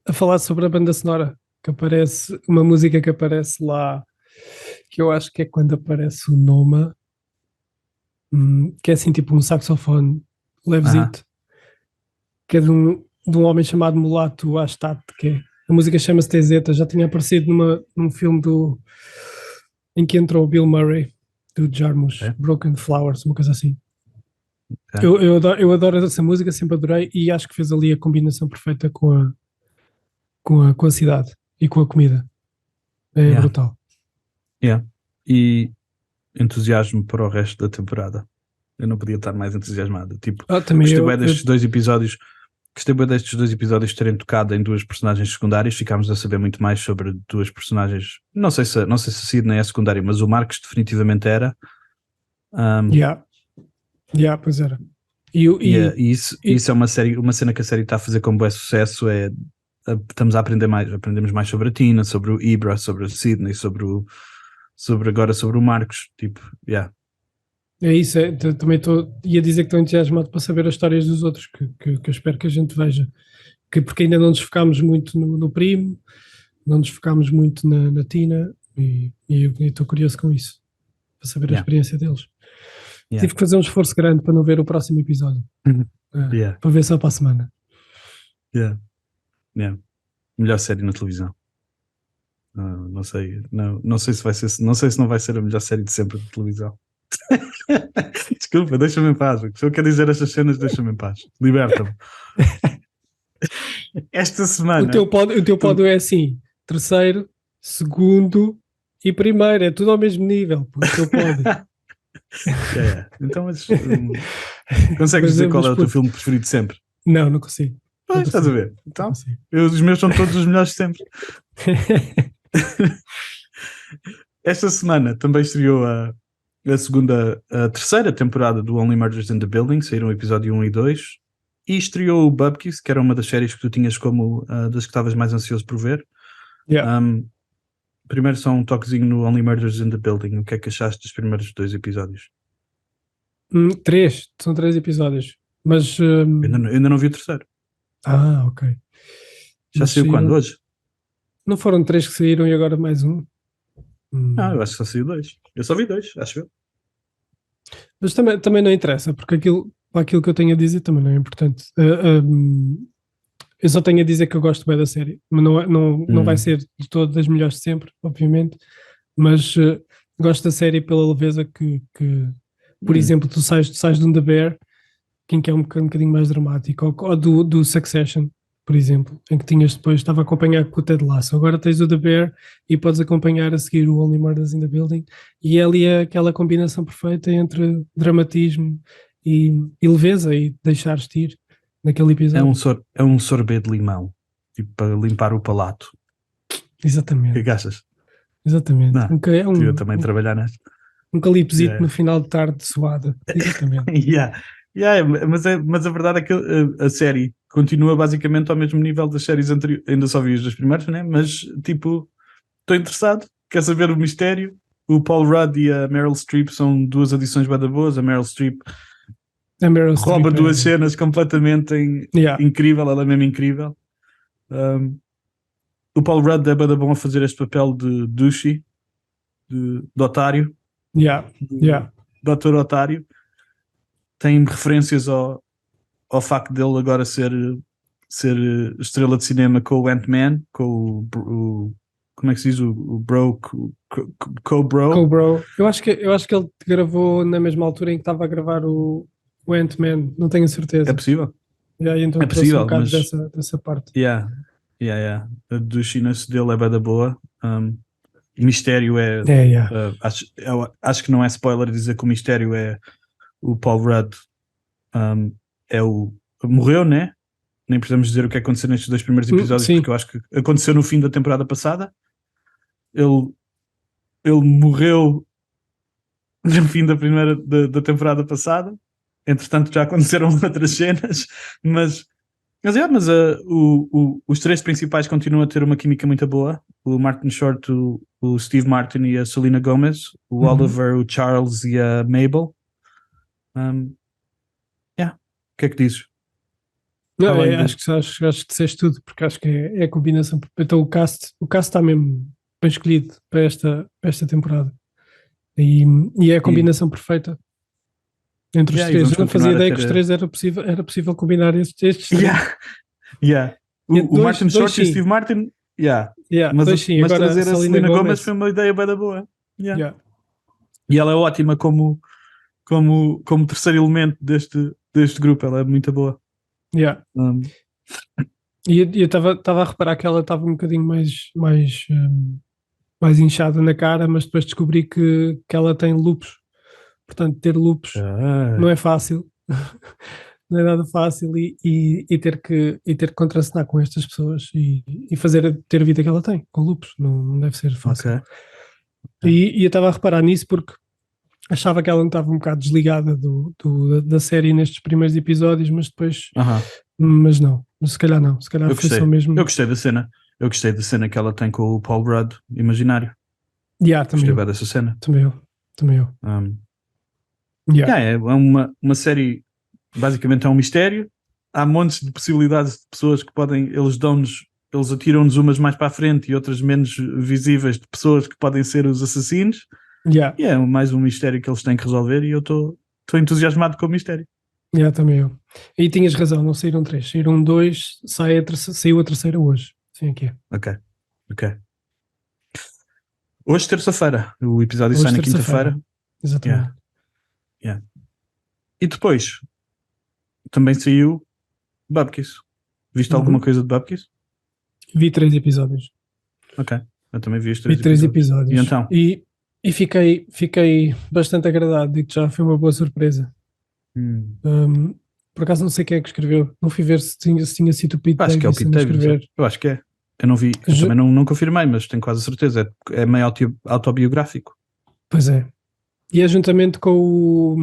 a falar sobre a banda sonora, que aparece uma música que aparece lá, que eu acho que é quando aparece o Noma, que é assim tipo um saxofone levezito, que é de um homem chamado Mulato Astat, a música chama-se TZ, já tinha aparecido num filme em que entrou o Bill Murray, do Jarmusch, Broken Flowers, uma coisa assim. Eu adoro essa música, sempre adorei e acho que fez ali a combinação perfeita com a cidade e com a comida. É brutal.
E entusiasmo para o resto da temporada. Eu não podia estar mais entusiasmado. Tipo,
Também
gostei
eu,
bué destes dois episódios. Gostei bué destes dois episódios terem tocado em duas personagens secundárias. Ficámos a saber muito mais sobre duas personagens. Não sei se a Sidney é secundária, mas o Marcos definitivamente era.
Pois era.
E isso é uma cena que a série está a fazer com bué sucesso. Estamos a aprender mais, aprendemos mais sobre a Tina, sobre o Ibra, sobre a Sidney, sobre o Marcos. Tipo, yeah.
É isso, também ia dizer que estou entusiasmado para saber as histórias dos outros, que eu espero que a gente veja. Porque ainda não nos focámos muito no primo, não nos focámos muito na Tina, e eu estou curioso com isso, para saber a experiência deles.
Yeah.
Tive que fazer um esforço grande para não ver o próximo episódio. Para ver só para a semana.
Melhor série na televisão. Não sei. Não sei se vai ser. Não sei se não vai ser a melhor série de sempre de televisão. Desculpa, deixa-me em paz. Se eu quero dizer estas cenas, deixa-me em paz. Liberta-me. Esta semana.
O teu pódio é assim: terceiro, segundo e primeiro. É tudo ao mesmo nível. O teu pódio.
Então, consegues dizer qual é o teu filme preferido de sempre?
Não consigo.
Pois, estás a ver? Então, os meus são todos os melhores de sempre. Esta semana também estreou a terceira temporada do Only Murders in the Building. Saíram o episódio 1 e 2. E estreou o Bupkis, que era uma das séries que tu tinhas como das que estavas mais ansioso por ver. Primeiro só um toquezinho no Only Murders in the Building. O que é que achaste dos primeiros 2 episódios?
3, são 3 episódios. Mas
eu ainda não vi o terceiro.
Ok.
Já saiu quando? Hoje?
Não foram 3 que saíram e agora mais um?
Eu acho que só saiu 2. Eu só vi 2, acho eu.
Mas também não interessa, porque aquilo que eu tenho a dizer também não é importante. Eu só tenho a dizer que eu gosto bem da série, mas não vai ser de todas as melhores de sempre, obviamente, mas gosto da série pela leveza que por exemplo, tu sais de um The Bear, que é um bocadinho mais dramático, ou do Succession, por exemplo, em que estava a acompanhar com o Ted Lasso. Agora tens o The Bear e podes acompanhar a seguir o Only Murders in the Building, e é ali aquela combinação perfeita entre dramatismo e leveza, e deixares-te ir naquele episódio.
É um sorbet de limão, tipo para limpar o palato.
Exatamente.
O que achas?
Exatamente.
Eu também trabalhar nesta.
Um calipsito no final de tarde suada. Exatamente.
Mas a verdade é que a série continua basicamente ao mesmo nível das séries anteriores. Ainda só vi os 2 primeiros, né? Mas tipo, estou interessado, quer saber o mistério. O Paul Rudd e a Meryl Streep são 2 adições bada boas. A Meryl Streep rouba 2 cenas completamente incrível, ela é mesmo incrível. O Paul Rudd é bada bom a fazer este papel de douche, de otário. Doutor Otário. Tem referências ao facto dele agora ser estrela de cinema com o Ant-Man, com o como é que se diz? O Bro, Co-Bro.
Eu acho que ele gravou na mesma altura em que estava a gravar o Ant-Man, não tenho certeza.
É possível?
Então
é possível,
um bocado
mas
dessa parte.
A do chinês dele é bem da boa. Mistério acho que não é spoiler dizer que o mistério é o Paul Rudd, morreu, né? Nem precisamos dizer o que aconteceu nestes 2 primeiros episódios, porque eu acho que aconteceu no fim da temporada passada. Ele morreu no fim da temporada passada. Entretanto já aconteceram outras cenas, mas os 3 principais continuam a ter uma química muito boa. O Martin Short, o Steve Martin e a Selena Gomez, o Oliver, o Charles e a Mabel. O que é que dizes?
Não, acho que disseste tudo, porque acho que é a combinação. Então o cast está mesmo bem escolhido para esta temporada, e é a combinação perfeita entre os 3. Eu não fazia ideia que os 3 era possível combinar estes 3.
O Martin Short e o Steve Martin, mas
agora
trazer a Selena Gomez foi uma ideia bem da boa. E ela é ótima como terceiro elemento deste grupo, ela é muito boa.
E eu estava a reparar que ela estava um bocadinho mais inchada na cara, mas depois descobri que ela tem lupus, Portanto, ter lupus não é fácil. Não é nada fácil e ter que contracenar com estas pessoas e ter a vida que ela tem com lupus. Não deve ser fácil.
Ok.
E eu estava a reparar nisso porque achava que ela não estava um bocado desligada da série nestes primeiros episódios, mas depois. Mas não, se calhar não. Se calhar foi só mesmo.
Eu gostei da cena. Eu gostei da cena que ela tem com o Paul Rudd imaginário.
Também
gostei bem dessa cena.
Também eu.
É uma série, basicamente é um mistério. Há montes de possibilidades de pessoas que podem, eles atiram-nos umas mais para a frente e outras menos visíveis de pessoas que podem ser os assassinos. E é mais um mistério que eles têm que resolver e eu estou entusiasmado com o mistério.
Também eu. E tinhas razão, não saíram 3, saíram 2, saiu a terceira hoje. Sim, aqui é.
Ok. Hoje, terça-feira, o episódio sai na quinta-feira.
Exatamente.
E depois, também saiu Bupkis. Viste alguma coisa de Bupkis?
Vi 3 episódios.
Ok, eu também vi os
3 episódios.
E então?
E fiquei bastante agradado, digo já, foi uma boa surpresa. Por acaso não sei quem é que escreveu, não fui ver se tinha sido o Pete Davidson.
Acho que é o Pete Davidson. Eu acho que é. Eu não vi, eu também não confirmei, mas tenho quase certeza. É meio autobiográfico.
Pois é. E é juntamente com o.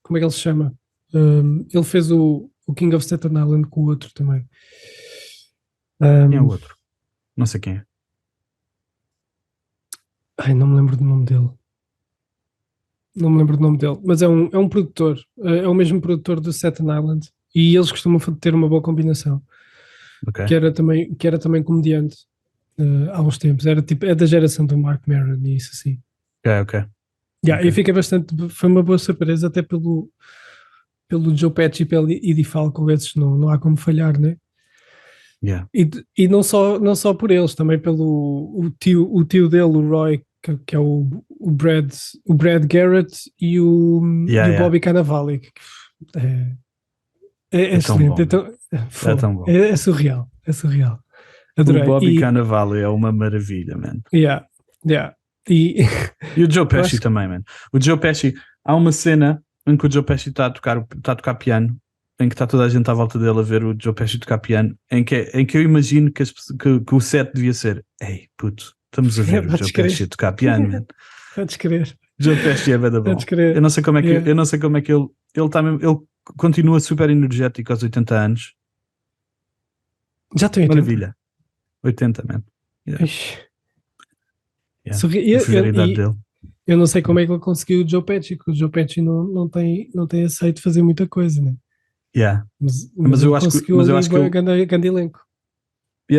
Como é que ele se chama? Ele fez o King of Staten Island com o outro também.
Quem é o outro? Não sei quem é.
Não me lembro do nome dele. Mas é um produtor. É o mesmo produtor do Staten Island. E eles costumam ter uma boa combinação.
Okay.
Que era também comediante há uns tempos. É da geração do Mark Maron e isso assim.
Ok.
E fiquei foi uma boa surpresa até pelo Joe Pesci e pelo Edie Falco, esses não há como falhar, né? E não só por eles, também pelo o tio dele, o Roy, que é o Brad Garrett e o Bobby Cannavale. É excelente.
É tão bom.
É surreal. Adorei.
O Bobby Cannavale é uma maravilha, man.
E
o Joe Pesci também, man. O Joe Pesci, há uma cena em que o Joe Pesci está a tocar piano, em que está toda a gente à volta dele a ver o Joe Pesci tocar piano, em que eu imagino que o set devia ser: ei, puto, estamos a ver o Joe Pesci tocar piano, man.
Podes crer.
Joe Pesci é bem bom. Eu não sei como é que ele está mesmo. Ele continua super energético aos 80 anos.
Já tem 80.
Maravilha. 80, man.
Eu não sei como é que ele conseguiu o Joe Pesci, porque o Joe Pesci não tem aceito fazer muita coisa, né? Mas eu acho que ele grande elenco.
E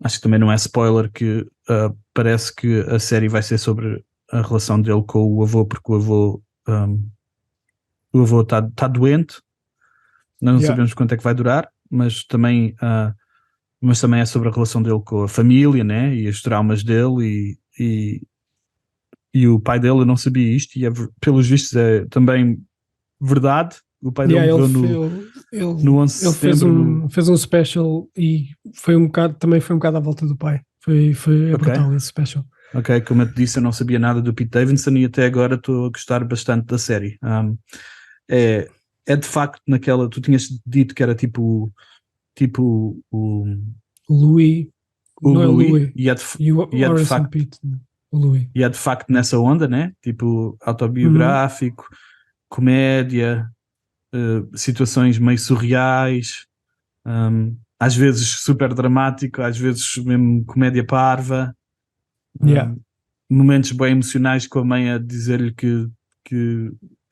acho que também não é spoiler que parece que a série vai ser sobre a relação dele com o avô, porque o avô está doente. Nós não sabemos quanto é que vai durar, mas também é sobre a relação dele com a família, né? E os traumas dele e o pai dele. Eu não sabia isto e pelos vistos é também verdade. O pai dele morreu no 11 de setembro.
Fez um special e também foi um bocado à volta do pai. Foi brutal esse special.
Ok, como eu te disse, eu não sabia nada do Pete Davidson e até agora estou a gostar bastante da série. É de facto naquela, tu tinhas dito que era tipo o
Louis.
Não é
Louis.
E é de facto
Pete, o Louis.
E é de facto nessa onda, né? Tipo autobiográfico, comédia, situações meio surreais, às vezes super dramático, às vezes mesmo comédia parva, momentos bem emocionais com a mãe a dizer-lhe que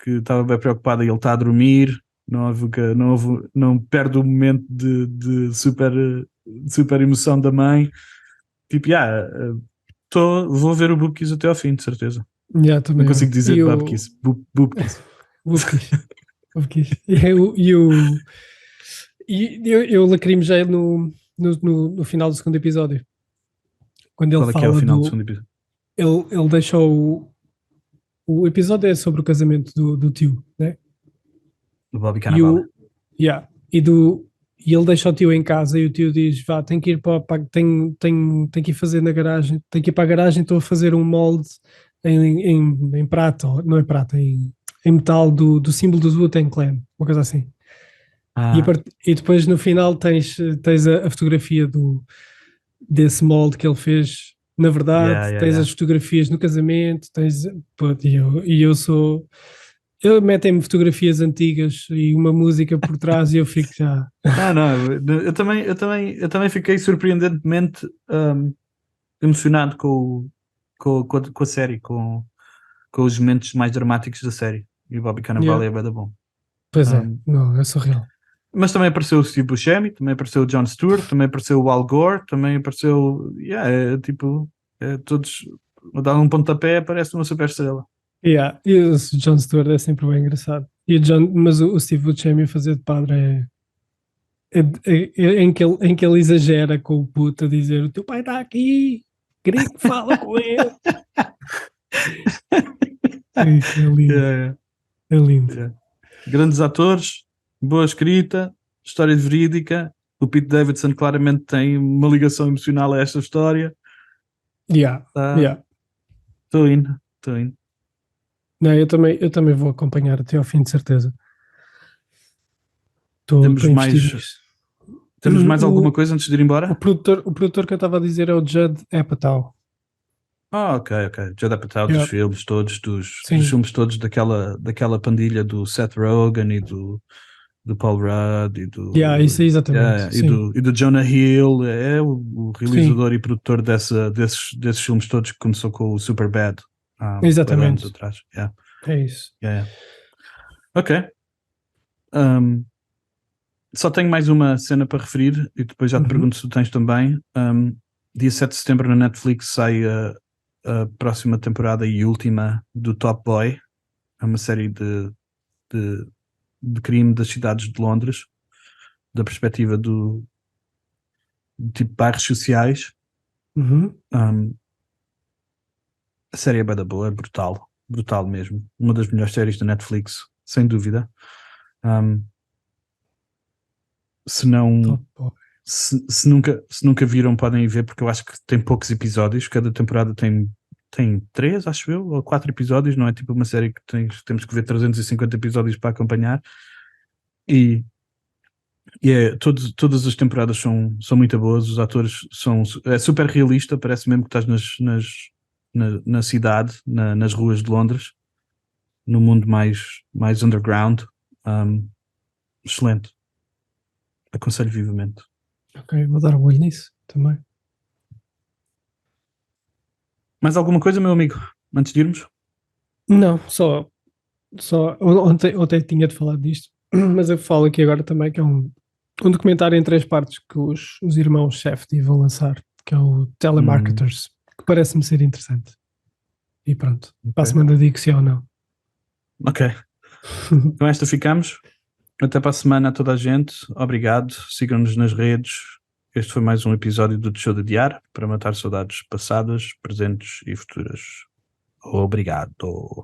estava bem preocupada e ele está a dormir. Não perde o momento de super emoção da mãe. Tipo, vou ver o Bupkis até ao fim, de certeza.
Também
não consigo dizer Bupkis.
Bupkis. Eu lacrimejei no final do segundo episódio. Quando ele fala
é o final do segundo episódio?
Ele deixou o episódio é sobre o casamento do tio, né?
Do Bobby Cannavale.
E ele deixa o tio em casa e o tio diz: vá, tem que ir tem que ir fazer na garagem, tem que ir para a garagem, estou a fazer um molde em prata, não é prata, em metal do símbolo do Wu-Tang Clan, uma coisa assim. E depois no final tens a fotografia desse molde que ele fez. Na verdade, tens as fotografias no casamento, eu metem-me fotografias antigas e uma música por trás e eu fico já.
Não, eu também fiquei surpreendentemente emocionado com a série, com os momentos mais dramáticos da série. E o Bobby Cannavale é bem bom.
Pois não, é surreal.
Mas também apareceu o Steve Buscemi, também apareceu o Jon Stewart, também apareceu o Al Gore, também apareceu, todos a dar um pontapé, parece uma super estrela.
E o Jon Stewart é sempre bem engraçado. Mas o Steve Buscemi a fazer de padre em que ele exagera com o puto a dizer: o teu pai está aqui, queria que fala com ele. É lindo. É lindo.
Grandes atores, boa escrita, história verídica. O Pete Davidson claramente tem uma ligação emocional a esta história. Estou indo.
Não, eu também vou acompanhar até ao fim, de certeza.
Temos mais alguma coisa antes de ir embora?
O produtor que eu estava a dizer é o Judd Apatow.
Ok. Judd Apatow dos filmes todos, dos filmes todos daquela pandilha do Seth Rogen e do Paul Rudd e do...
isso é exatamente.
E do Jonah Hill, é o realizador e produtor desses filmes todos, que começou com o Superbad.
Exatamente.
Anos atrás.
É isso.
Ok. Só tenho mais uma cena para referir e depois já te pergunto se tu tens também. Dia 7 de setembro na Netflix sai a próxima temporada e última do Top Boy. É uma série de crime das cidades de Londres, da perspectiva do tipo bairros sociais. A série é bem da boa, é brutal mesmo. Uma das melhores séries da Netflix, sem dúvida. Se nunca viram, podem ir ver, porque eu acho que tem poucos episódios. Cada temporada tem 3, acho eu, ou 4 episódios. Não é tipo uma série que temos que ver 350 episódios para acompanhar. E todas as temporadas são muito boas. Os atores é super realista, parece mesmo que estás na cidade, nas ruas de Londres, no mundo mais underground. Excelente. Aconselho vivamente.
Ok, vou dar um olho nisso também.
Mais alguma coisa, meu amigo, antes de irmos?
Não, só ontem tinha de falar disto, mas eu falo aqui agora também que é um documentário em 3 partes que os irmãos Shefty vão lançar, que é o Telemarketers, que parece-me ser interessante. E pronto, para a semana digo se é ou não.
Ok. Com esta ficamos. Até para a semana a toda a gente. Obrigado. Sigam-nos nas redes. Este foi mais um episódio do Show de Diário para matar saudades passadas, presentes e futuras. Obrigado.